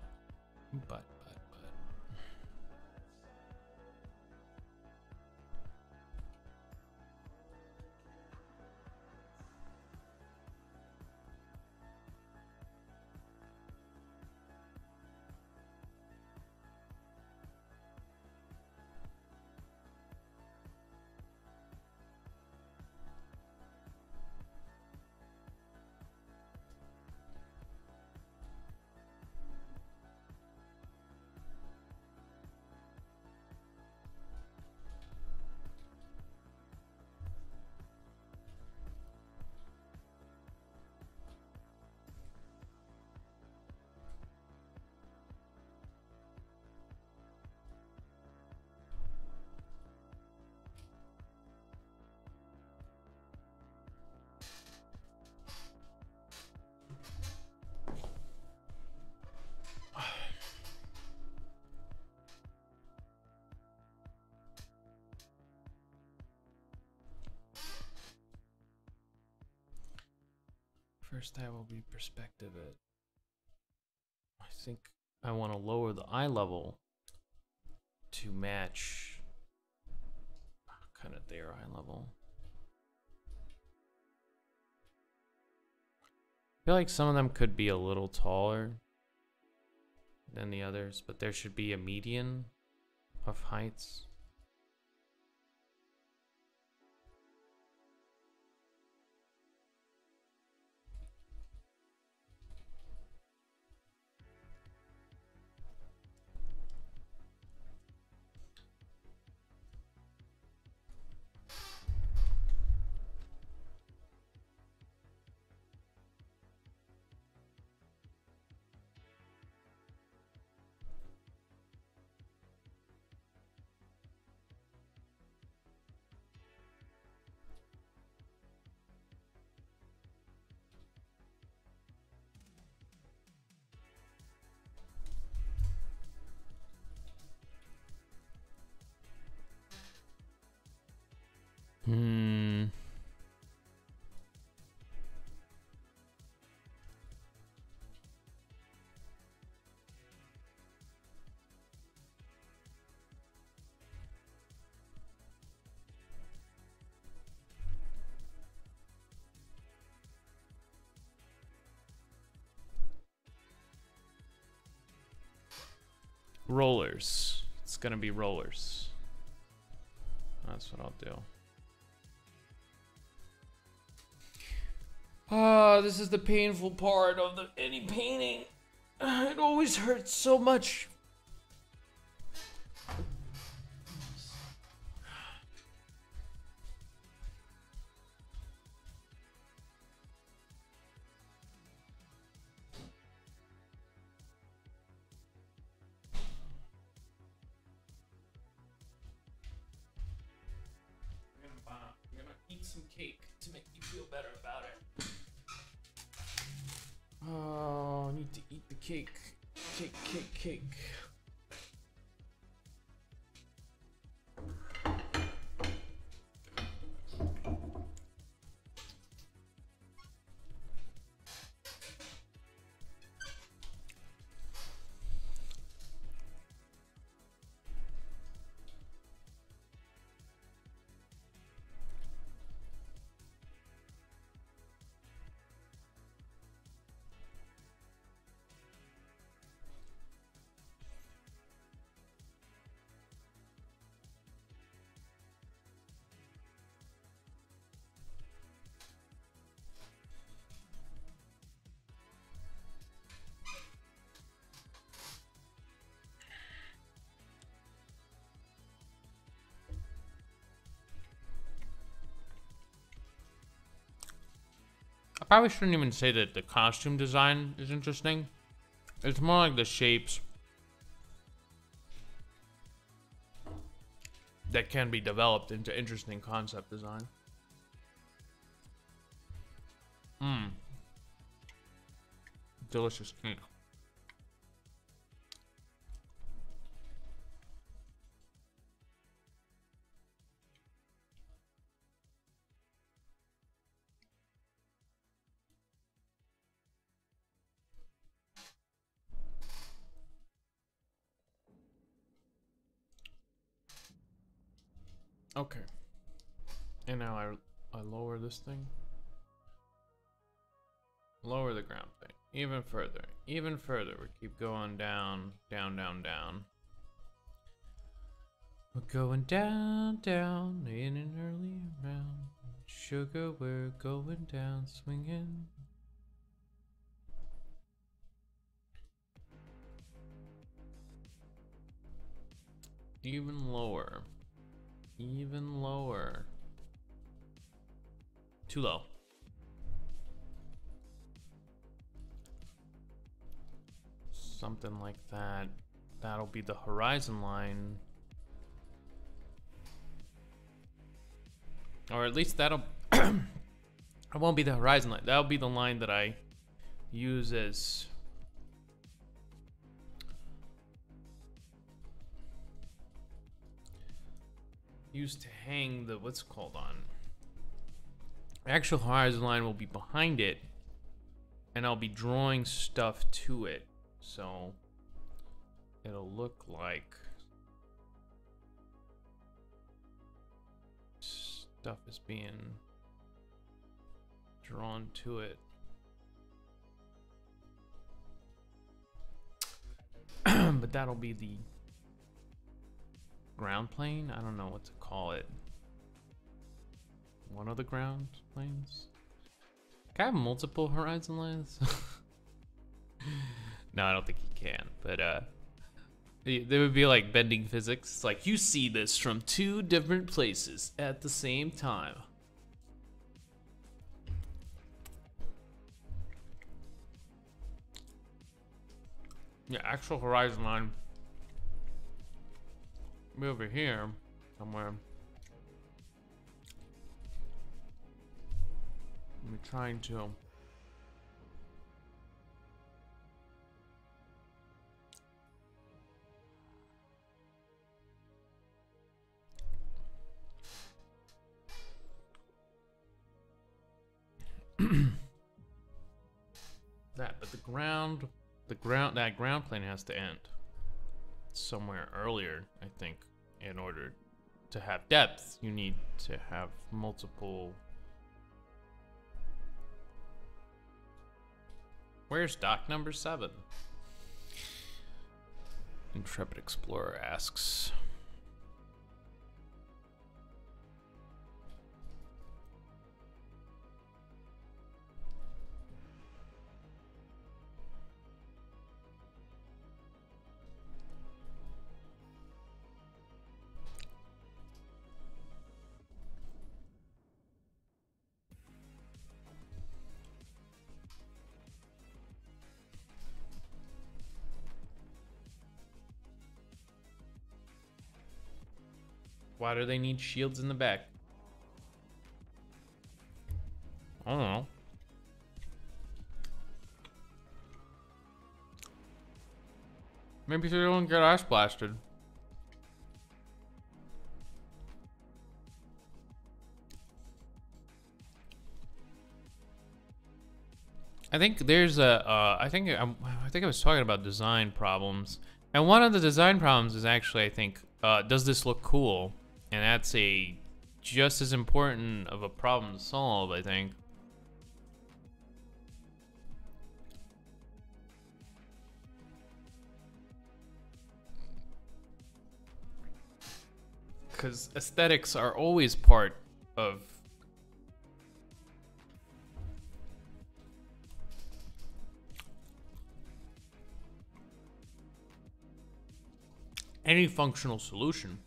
First tab will be perspective at. I think I want to lower the eye level to match kind of their eye level. I feel like some of them could be a little taller than the others, but there should be a median of heights. Rollers. It's gonna be rollers. That's what I'll do. This is the painful part of any painting. It always hurts so much. I'm gonna eat some cake to make me feel better about it. Oh, I need to eat the cake. Cake. I probably shouldn't even say that the costume design is interesting. It's more like the shapes that can be developed into interesting concept design. Delicious cake. Okay. And now I lower this thing. Lower the ground thing. Even further. Even further. We keep going down, down, down, down. We're going down, down in an early round. Sugar, we're going down, swinging. Even lower. Even lower. Too low. Something like that. That'll be the horizon line. Or at least that'll... it won't be the horizon line. That'll be the line that I use as... used to hang the... what's it called on? The actual horizon line will be behind it. and I'll be drawing stuff to it. So it'll look like stuff is being drawn to it. But that'll be the ground plane. I don't know what to call it. One of the ground planes. Can I have multiple horizon lines? No, I don't think you can. But there would be like bending physics. It's like you see this from two different places at the same time. Yeah, actual horizon line be over here somewhere. I'm trying to. But that ground plane has to end somewhere earlier, I think. In order to have depth, you need to have multiple. Where's dock number 7? Intrepid Explorer asks. Why do they need shields in the back? I don't know. Maybe they don't get ice blasted. I think there's a. I think I was talking about design problems, and one of the design problems is actually, I think, does this look cool? And that's a just as important of a problem to solve, I think. Because aesthetics are always part of any functional solution.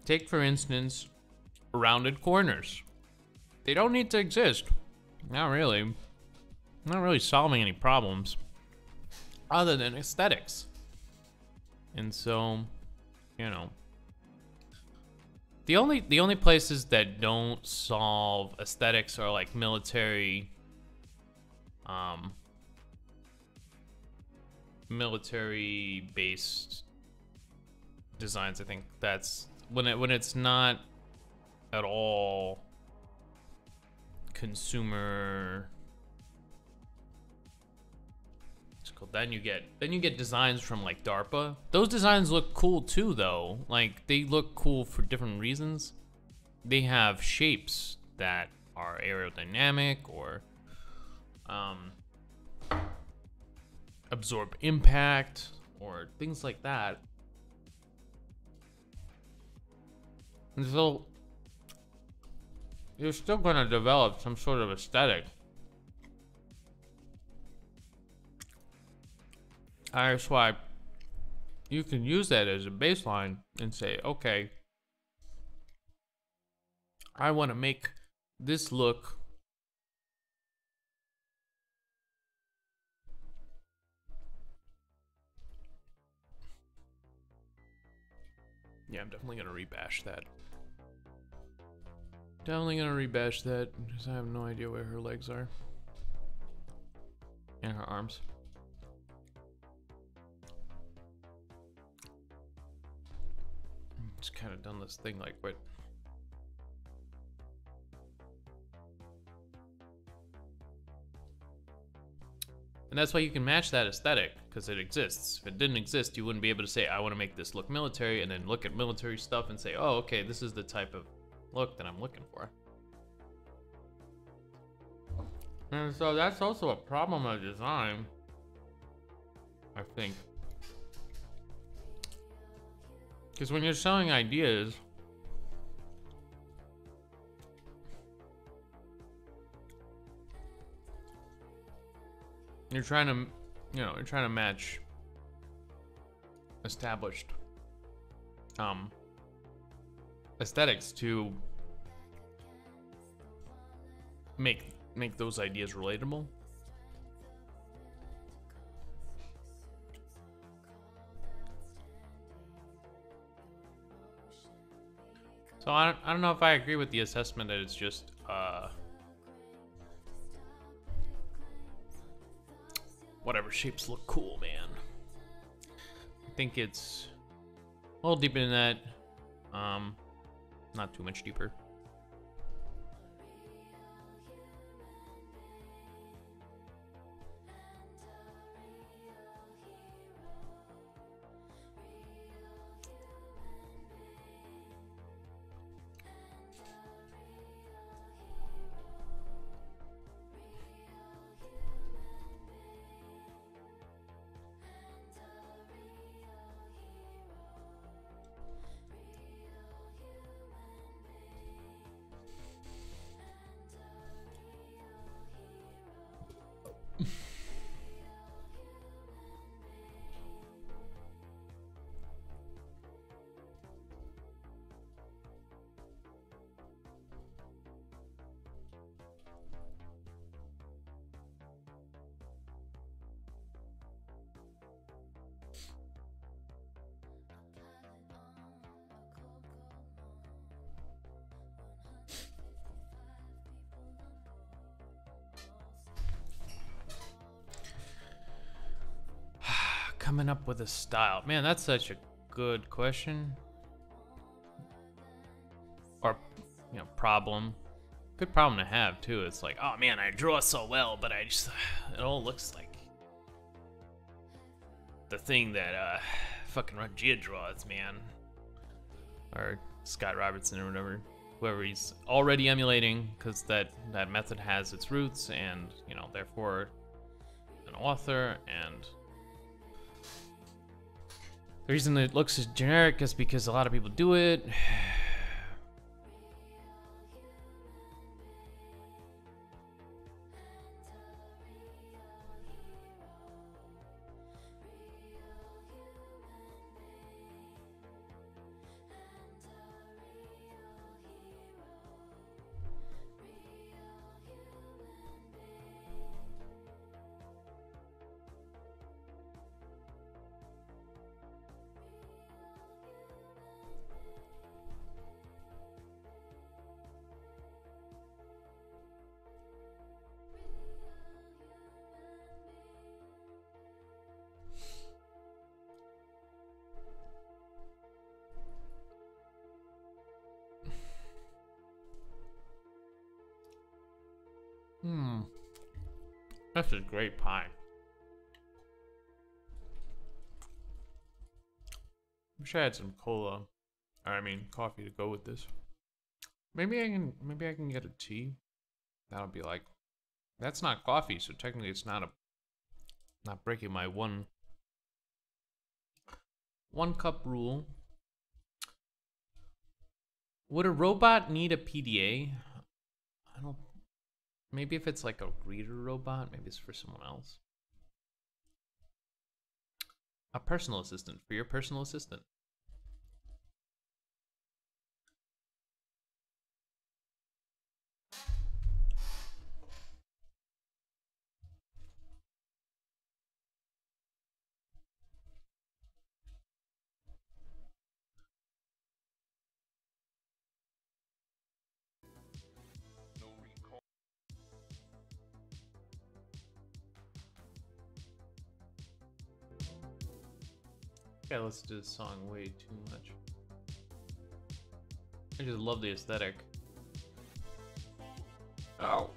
Take, for instance, rounded corners. They don't need to exist. Not really. Not really solving any problems other than aesthetics. And so, you know, the only places that don't solve aesthetics are like military based designs. I think that's when it's not at all consumer. It's cool. Then you get designs from like DARPA. Those designs look cool too, though. Like, they look cool for different reasons. They have shapes that are aerodynamic or absorb impact or things like that. And so you're still going to develop some sort of aesthetic. That's why you can use that as a baseline and say, okay, I want to make this look yeah, I'm definitely going to rebash that. Definitely gonna rebash that because I have no idea where her legs are. And her arms. Just kind of done this thing like, what? And that's why you can match that aesthetic, because it exists. If it didn't exist, you wouldn't be able to say, I want to make this look military, and then look at military stuff and say, oh, okay, this is the type of look that I'm looking for. And so that's also a problem of design, I think. Because when you're selling ideas, you're trying to, you're trying to match established aesthetics to make those ideas relatable. So I don't know if I agree with the assessment that it's just whatever shapes look cool, man. I think it's a little deeper than that. Not too much deeper. Coming up with a style. Man, that's such a good question. Or, problem. Good problem to have, too. It's like, oh man, I draw so well, but it all looks like the thing that fucking Rangia draws, man. Or Scott Robertson or whatever. Whoever he's already emulating, because that method has its roots, and, therefore an author, and the reason it looks generic is because a lot of people do it. That's a great pie. Wish I had some cola, or I mean coffee to go with this. Maybe I can get a tea. That'll be like, that's not coffee, so technically it's not breaking my one cup rule. Would a robot need a PDA? I don't. Maybe if it's like a reader robot, maybe it's for someone else. A personal assistant for your personal assistant. I listened to this song way too much. I just love the aesthetic. Ow.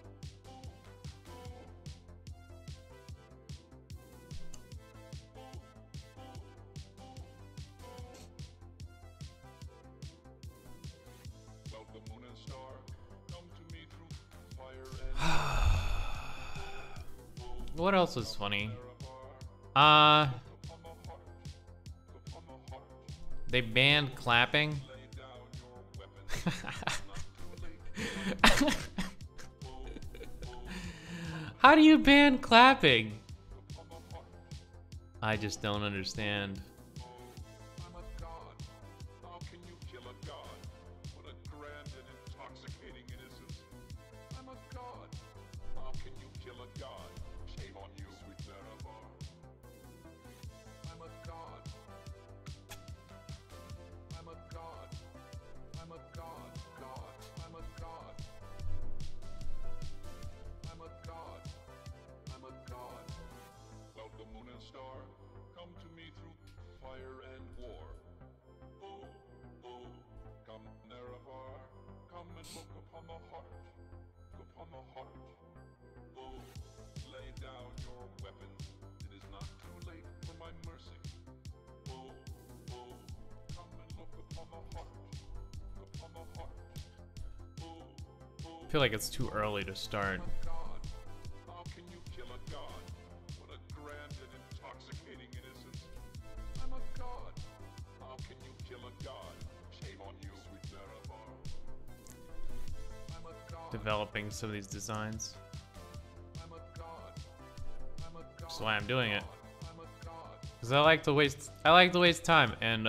What else was funny? Uh, they banned clapping. How do you ban clapping? I just don't understand. I feel like it's too early to start. Developing some of these designs. That's why I'm doing it. Because I like to waste time, and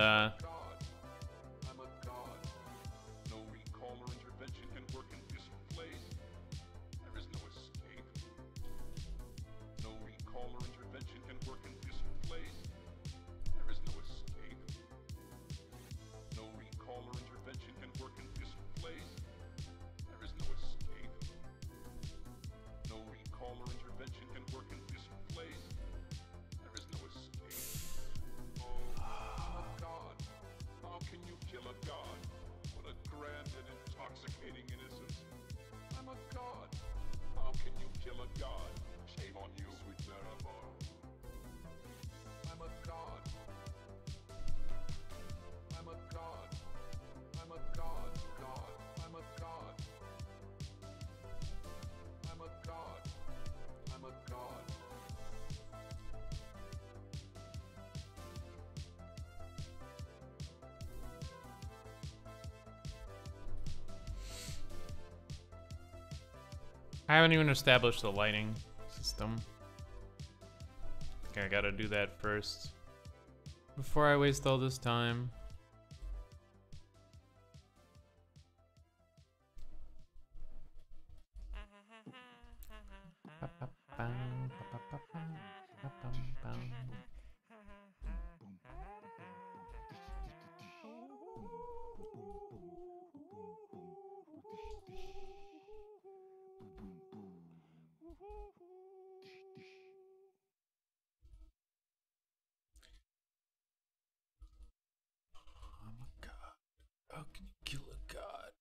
I haven't even established the lighting system. Okay, I gotta do that first before I waste all this time. How can you kill a god?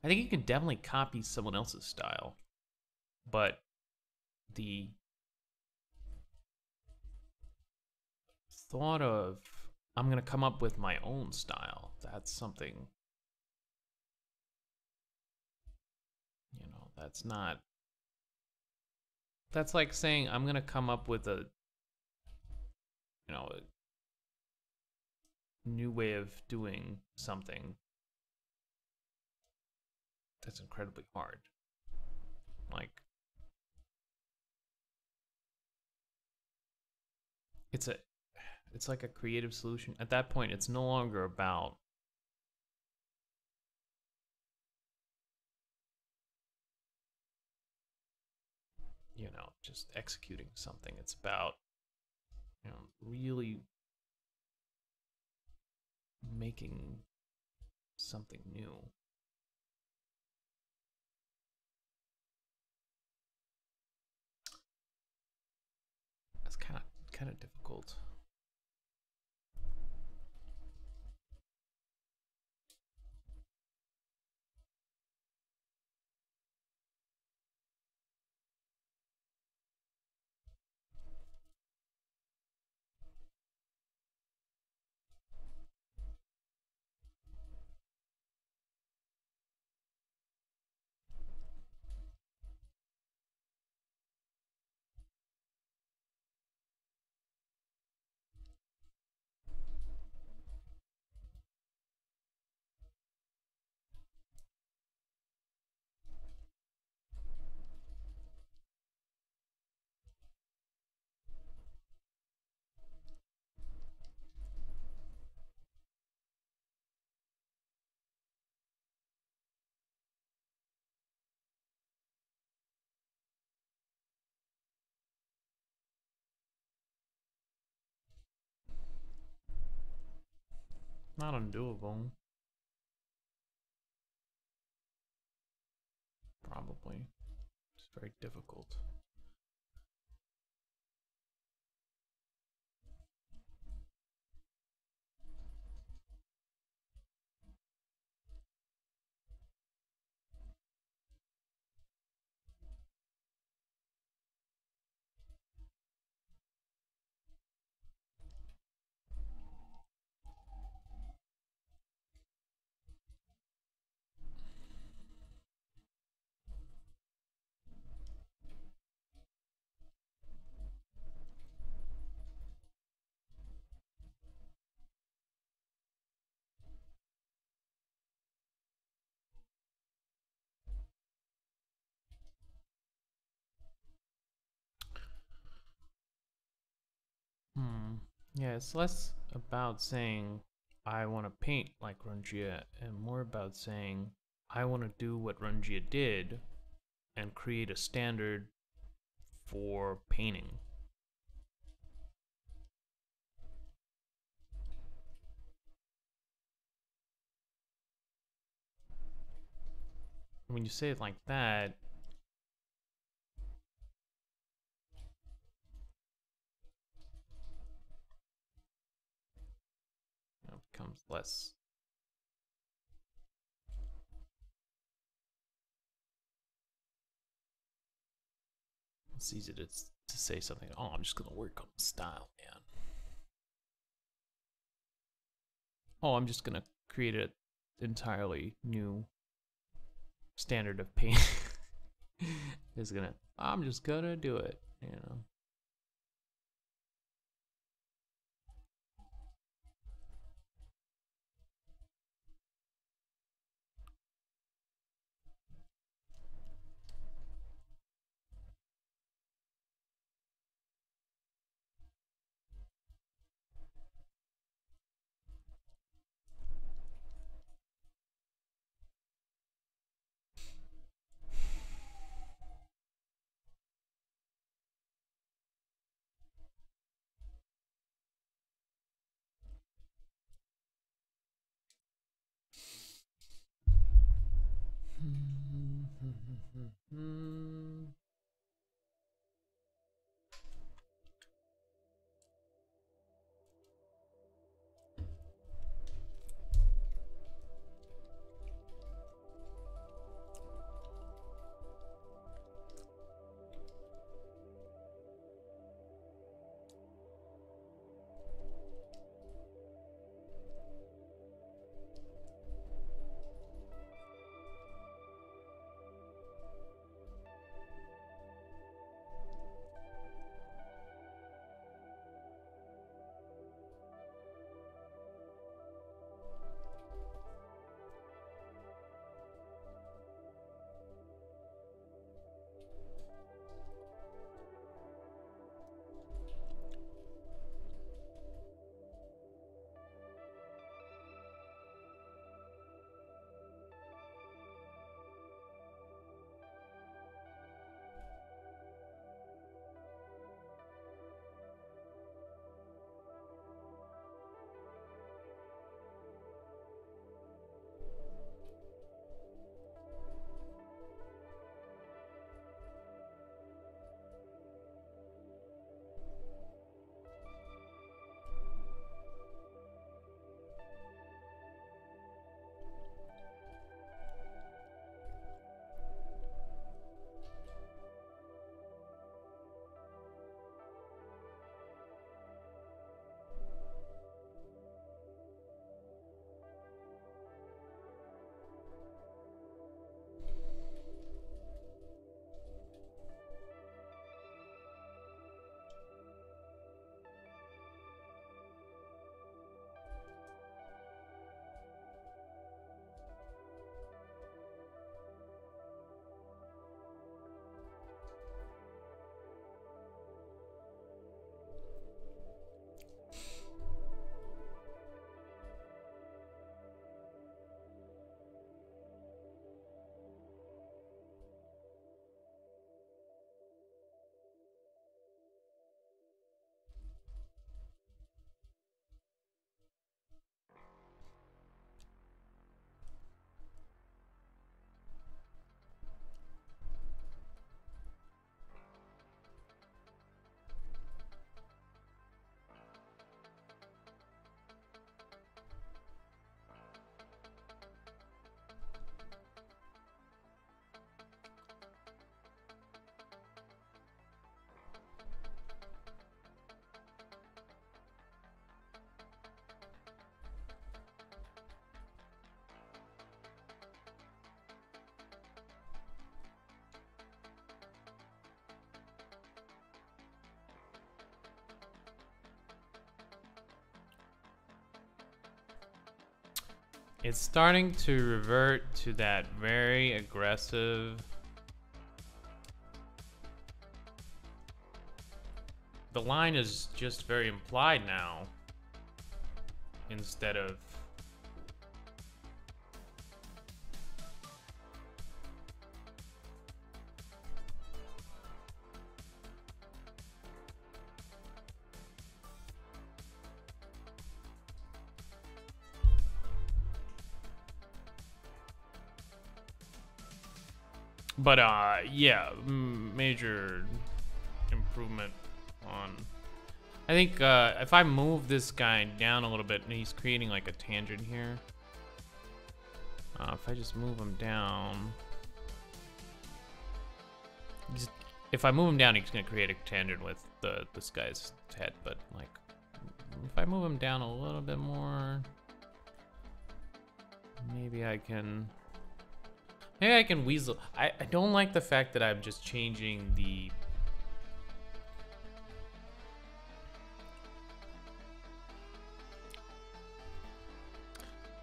I think you can definitely copy someone else's style, but the thought of I'm gonna come up with my own style, that's something, you know, that's like saying I'm gonna come up with a, you know, a new way of doing something. That's incredibly hard. Like, it's like a creative solution. At that point, it's no longer about just executing something. It's about, really making something new. That's kind of difficult. Not undoable. Probably. It's very difficult. Yeah, it's less about saying I want to paint like Rungia and more about saying I want to do what Rungia did and create a standard for painting. When you say it like that, it becomes less. It's easy to say something. Oh, I'm just gonna work on the style, man. Oh, I'm just gonna create an entirely new standard of painting. I'm just gonna do it, you know. It's starting to revert to that very aggressive. The line is just very implied now instead of. But yeah, major improvement on. I think if I move this guy down a little bit, and he's creating like a tangent here. If I just move him down, if I move him down, he's gonna create a tangent with this guy's head. But like, if I move him down a little bit more, maybe I can. Maybe I can weasel. I don't like the fact that I'm just changing the.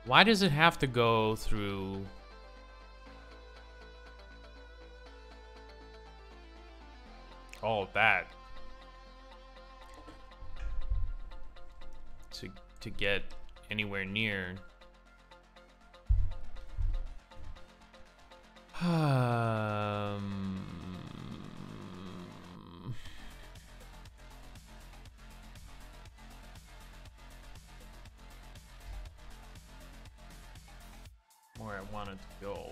Why does it have to go through all of that to get anywhere near? Where I wanted to go.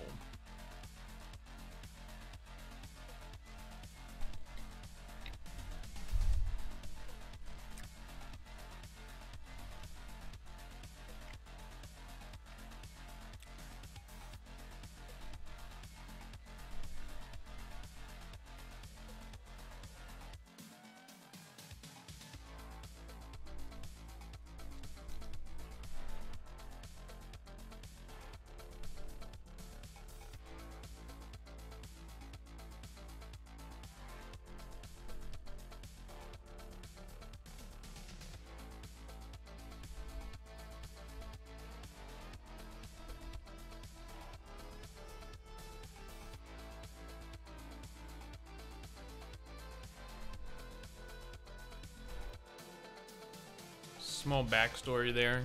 Small backstory there.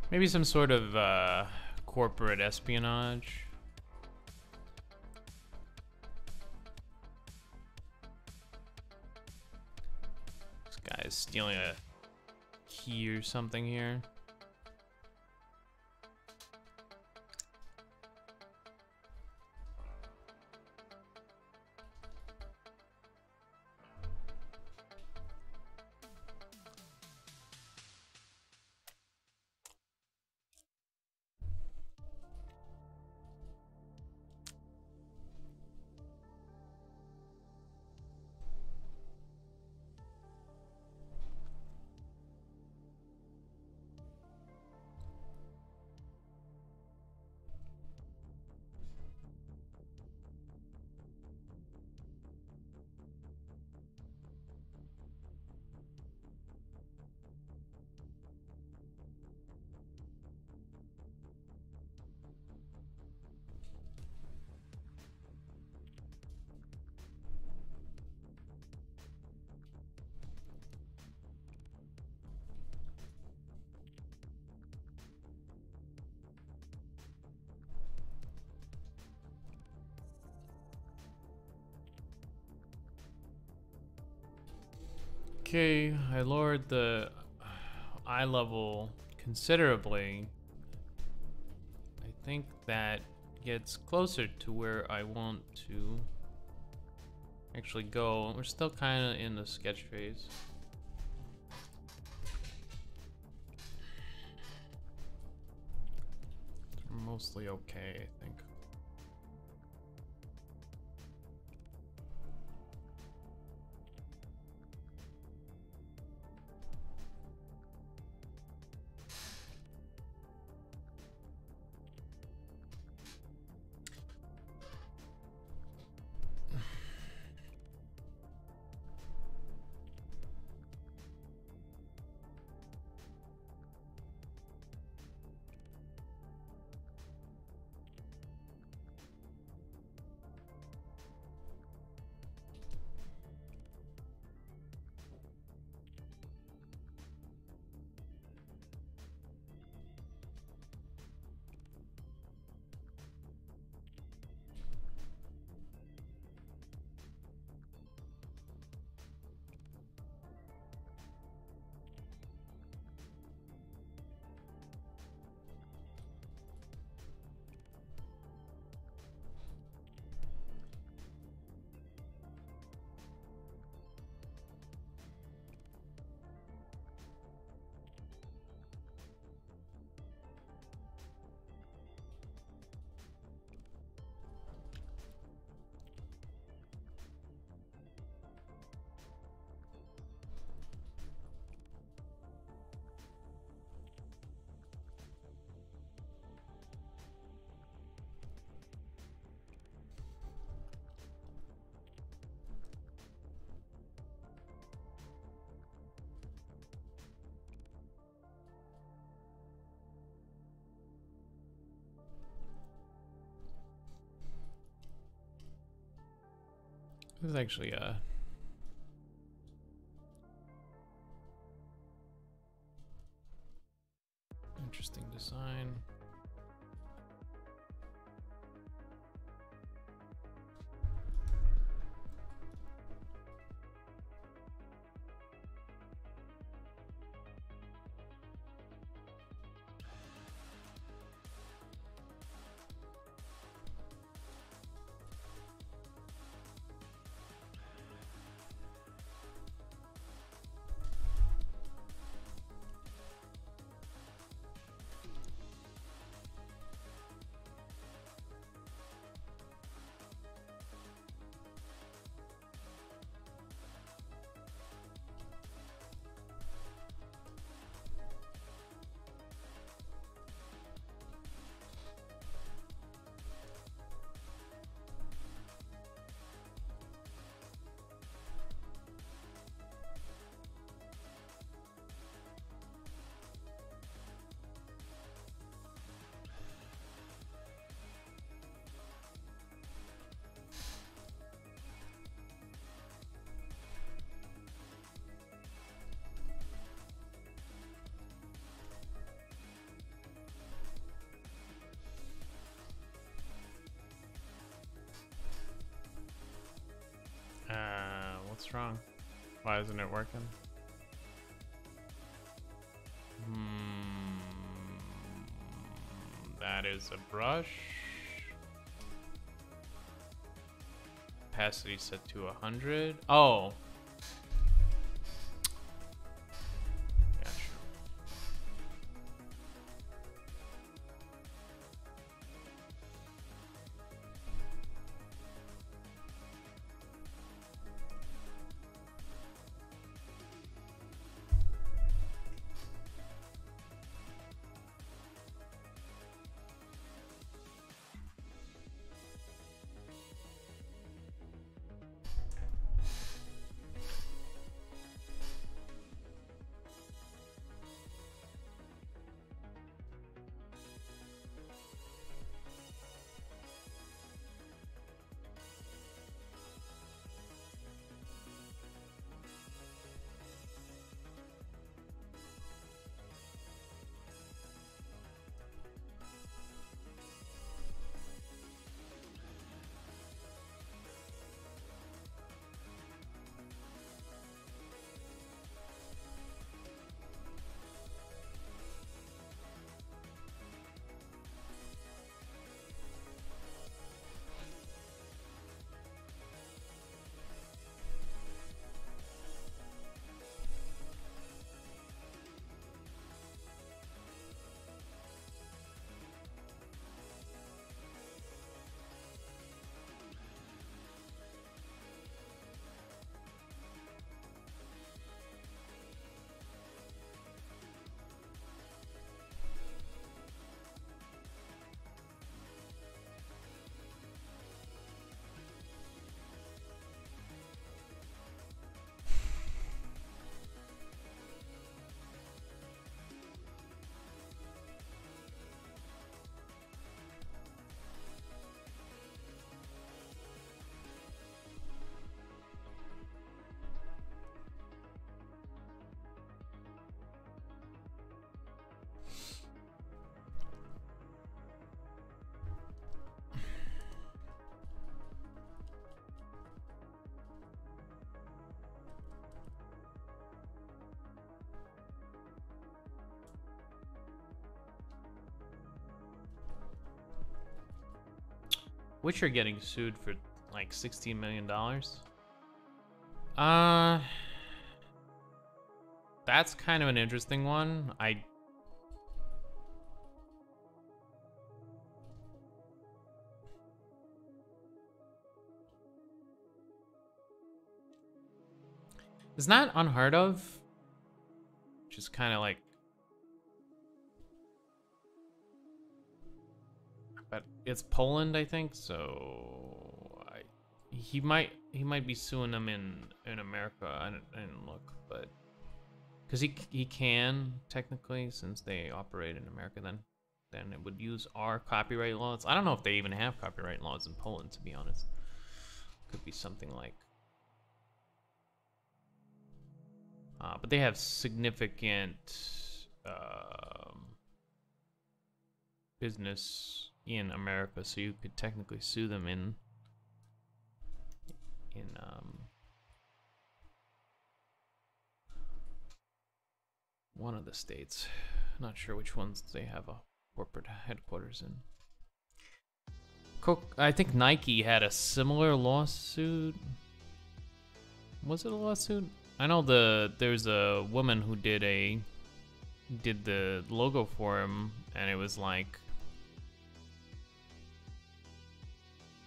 Maybe some sort of corporate espionage. This guy is stealing a key or something here. Okay, I lowered the eye level considerably. I think that gets closer to where I want to actually go. We're still kind of in the sketch phase. We're mostly okay, I think. There's actually a interesting design. What's wrong? Why isn't it working? That is a brush. Opacity set to 100. Oh. Gotcha. Witcher getting sued for like $16 million. That's kind of an interesting one. It's not unheard of. Just kind of like, but it's Poland, I think. So he might be suing them in America. I didn't look, but because he can technically, since they operate in America, then it would use our copyright laws. I don't know if they even have copyright laws in Poland, to be honest. Could be something like But they have significant business in America, so you could technically sue them in one of the states. Not sure which ones they have a corporate headquarters in. I think Nike had a similar lawsuit. Was it a lawsuit? I know there's a woman who did the logo for him, and it was like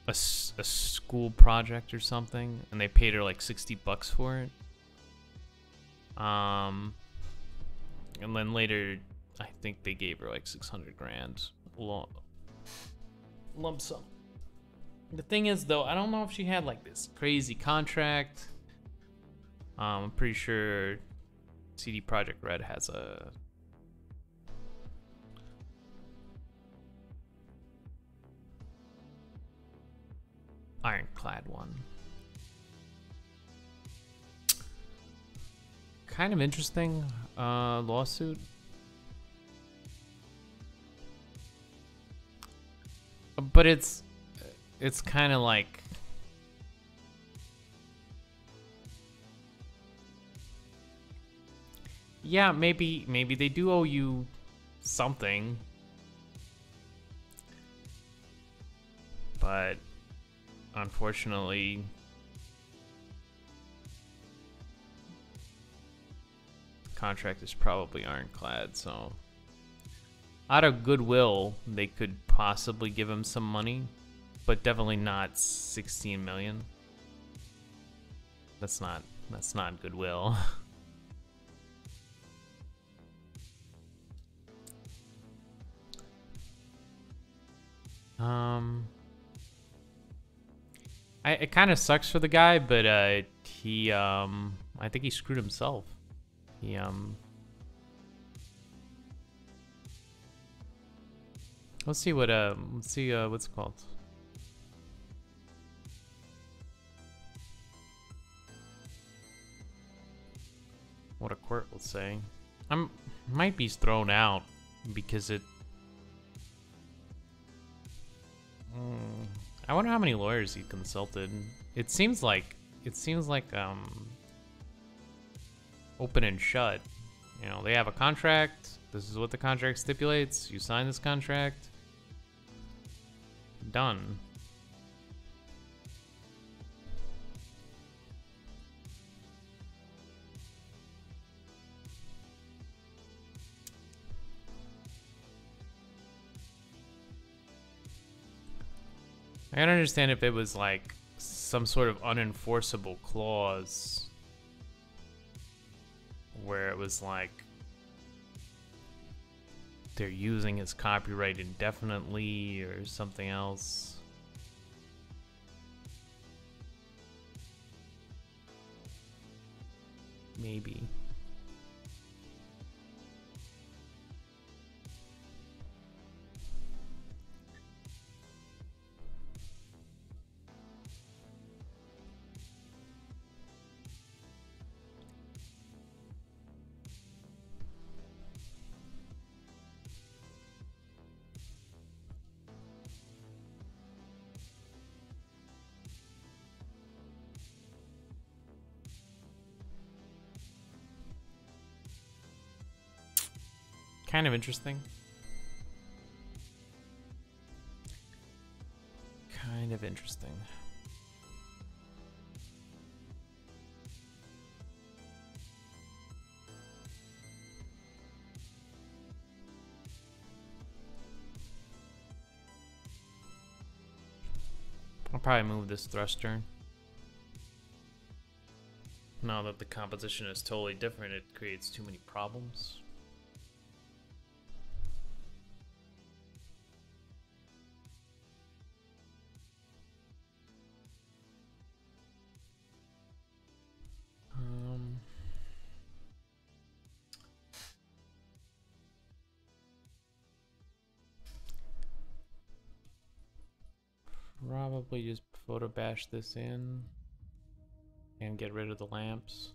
a school project or something, and they paid her like $60 for it. And then later, I think they gave her like 600 grand lump sum. The thing is, though, I don't know if she had like this crazy contract. I'm pretty sure CD Projekt Red has a ironclad one. Kind of interesting lawsuit. But it's kind of like yeah, maybe they do owe you something. But unfortunately, the contract is probably ironclad, so out of goodwill, they could possibly give him some money, but definitely not 16 million. That's not goodwill. It kind of sucks for the guy, but I think he screwed himself. Let's see what's it called. What a court will say. Might be thrown out because it. I wonder how many lawyers he consulted. It seems like open and shut. You know, they have a contract. This is what the contract stipulates. You sign this contract. Done. I don't understand if it was like some sort of unenforceable clause where it was like they're using his copyright indefinitely or something else. Maybe. Kind of interesting. Kind of interesting. I'll probably move this thruster. Now that the composition is totally different, it creates too many problems. Probably just photo bash this in and get rid of the lamps.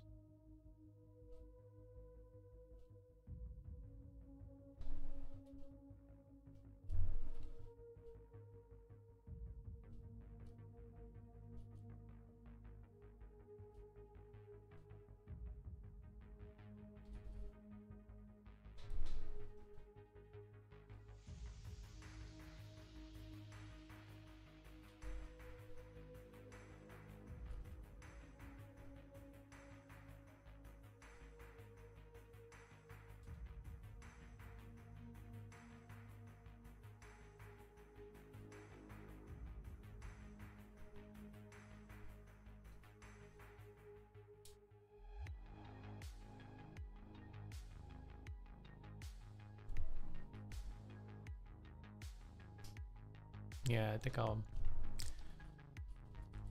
Yeah, I think I'll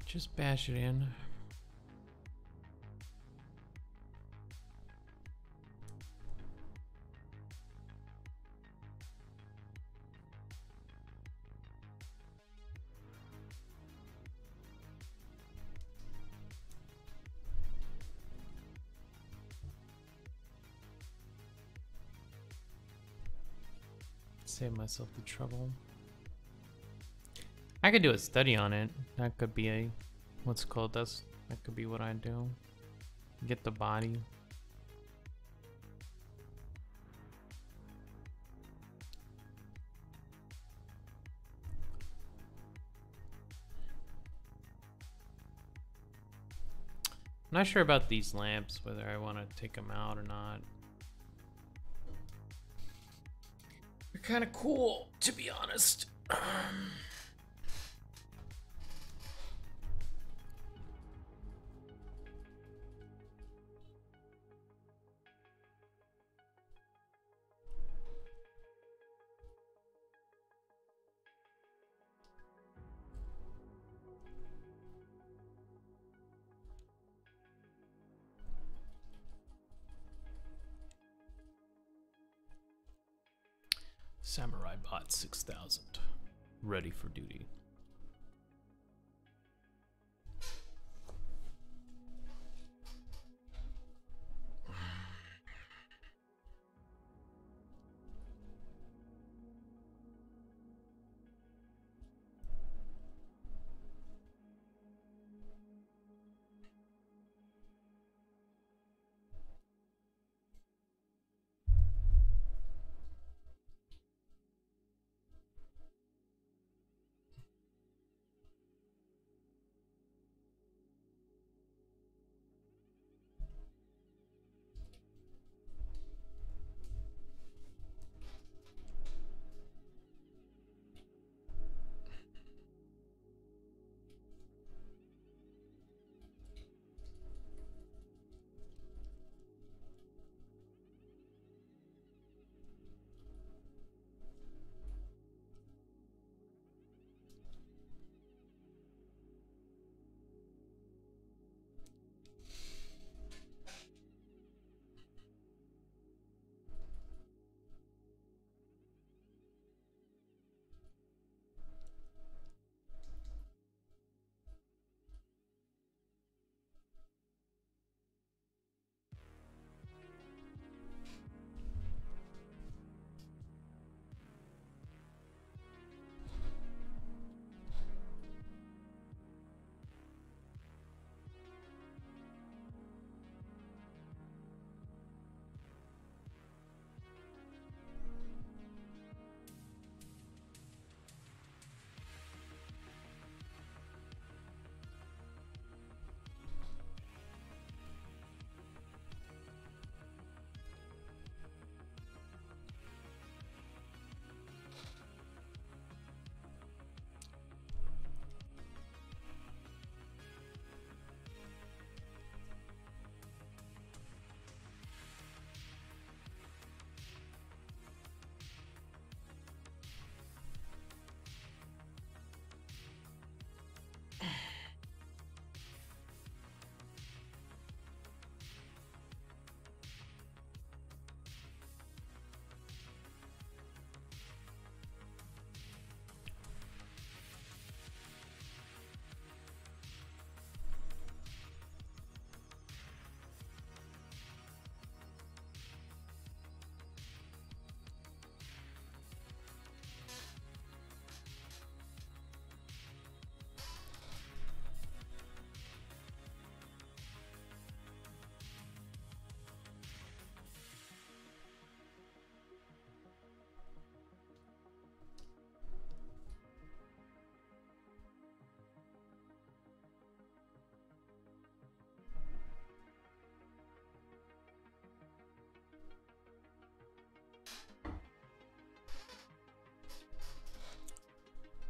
just bash it in. Save myself the trouble. I could do a study on it. That could be a, what's it called? That could be what I do. Get the body. I'm not sure about these lamps, whether I want to take them out or not. They're kind of cool, to be honest. Samurai Bot 6000, ready for duty.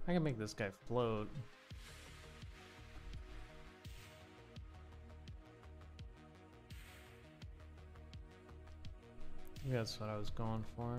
I can make this guy float. Maybe that's what I was going for.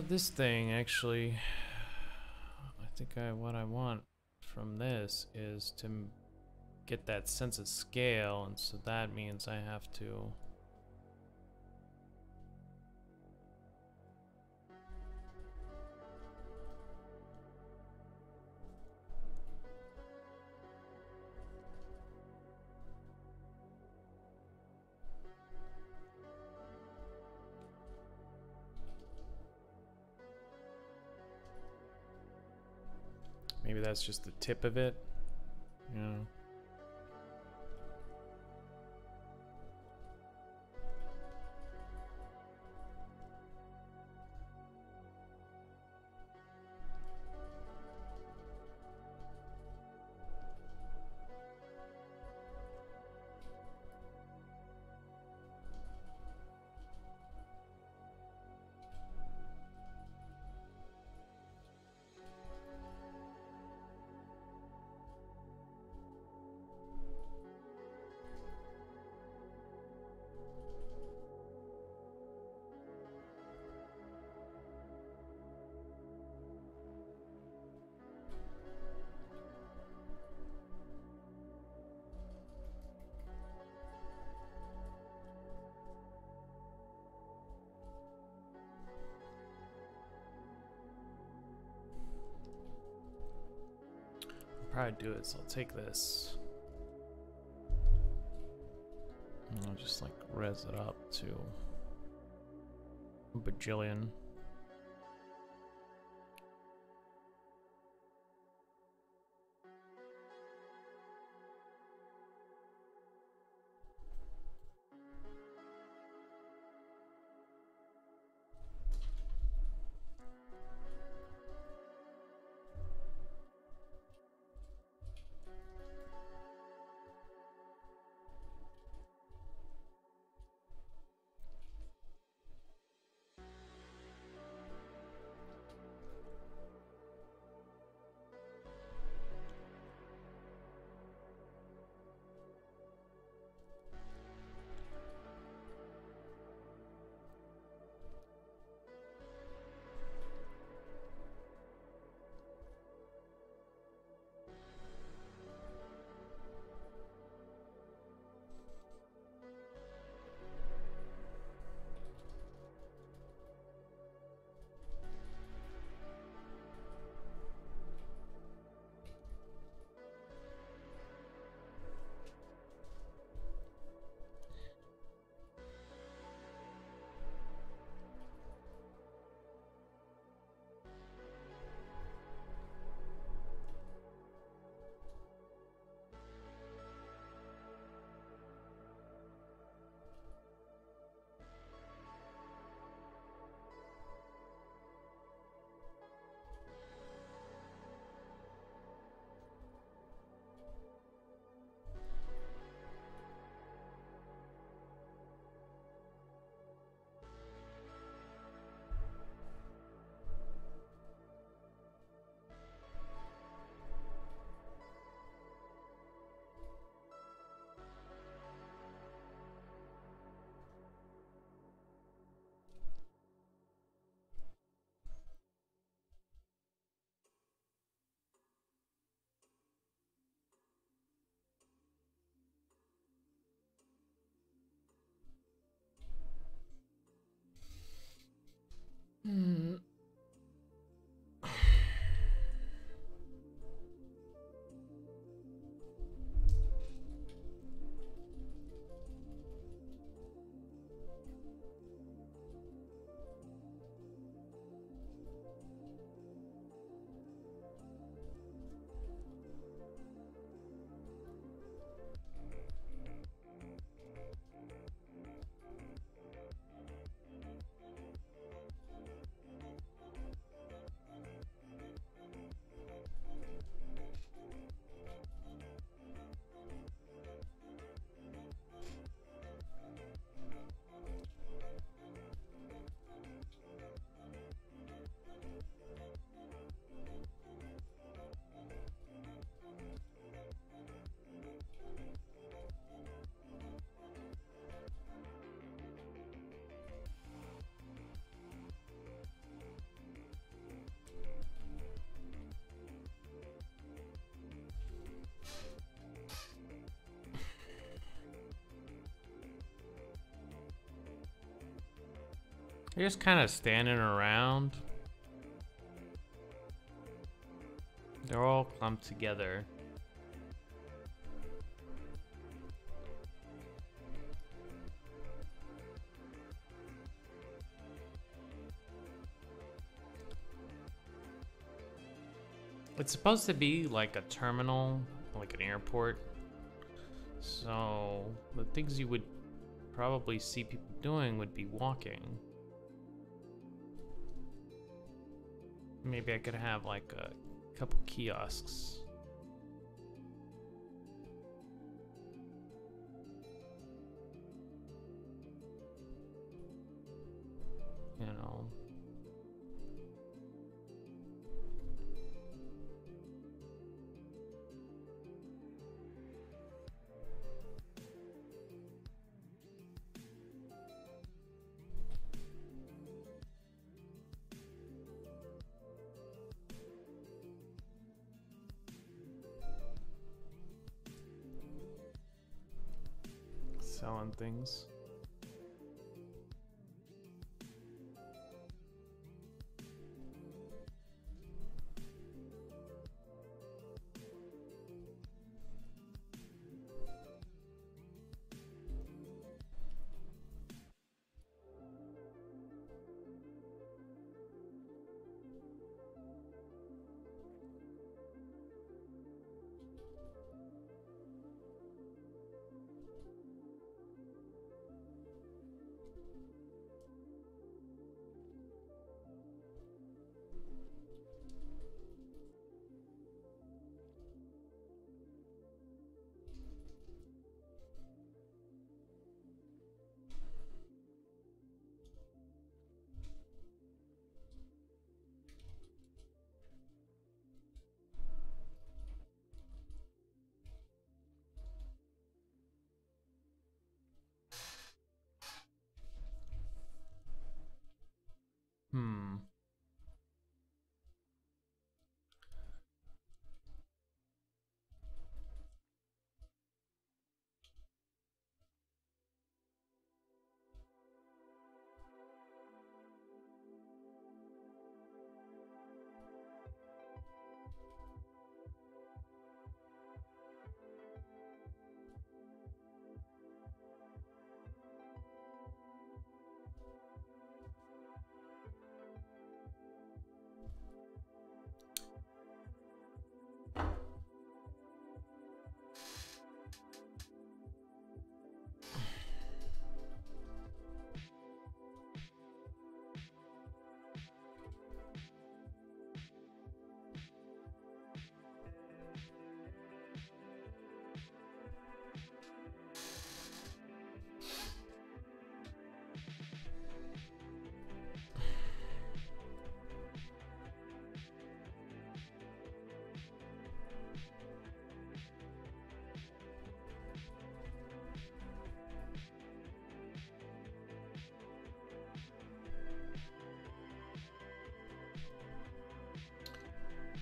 this thing actually, I think what I want from this is to get that sense of scale, and so that means I have to maybe that's just the tip of it, you know. Probably do it, so I'll take this and I'll just like res it up to a bajillion. They're just kind of standing around. They're all clumped together. It's supposed to be like a terminal, like an airport. So the things you would probably see people doing would be walking. Maybe I could have like a couple kiosks. You know. Selling things. Hmm.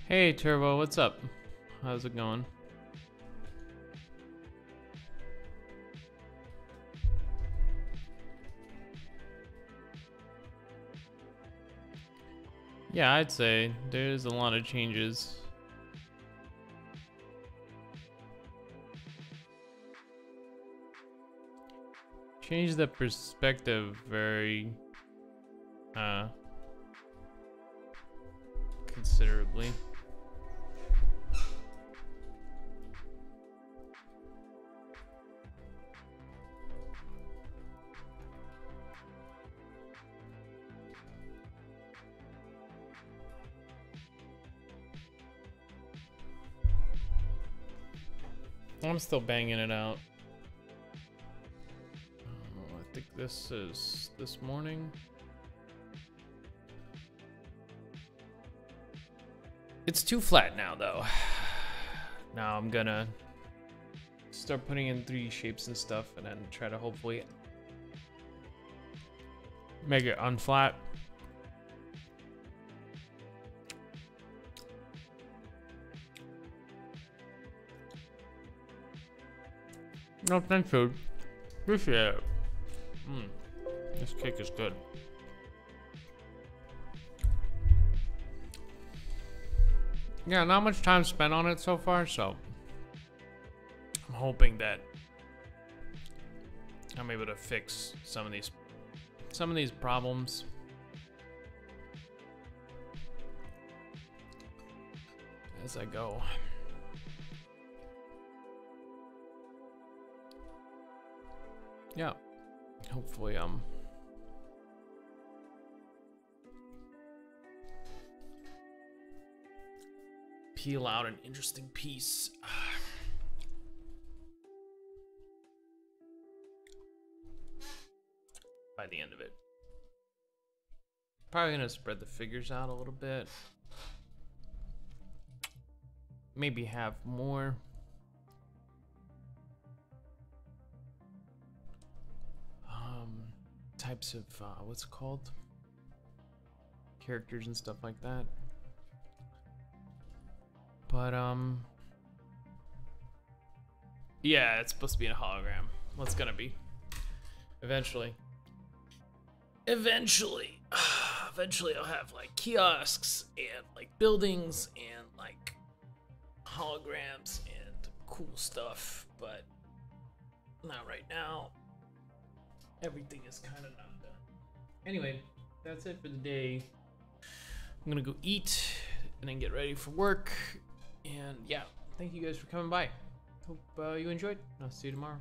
Hey Turbo, what's up? How's it going? Yeah, I'd say there's a lot of changes. Change the perspective very considerably. I'm still banging it out. Oh, I think this is this morning. It's too flat now, though. Now I'm gonna start putting in 3D shapes and stuff, and then try to hopefully make it unflat. No, thanks, food. Appreciate it. This cake is good. Yeah, not much time spent on it so far, so I'm hoping that I'm able to fix some of these problems. As I go. Yeah. Hopefully peel out an interesting piece. By the end of it. Probably gonna spread the figures out a little bit. Maybe have more. Types of, what's it called? Characters and stuff like that. But, yeah, it's supposed to be a hologram. Well, it's gonna be. Eventually. Eventually I'll have like kiosks and like buildings and like holograms and cool stuff, but not right now. Everything is kind of not done. Anyway, that's it for the day. I'm gonna go eat and then get ready for work. And yeah, thank you guys for coming by. Hope you enjoyed. I'll see you tomorrow.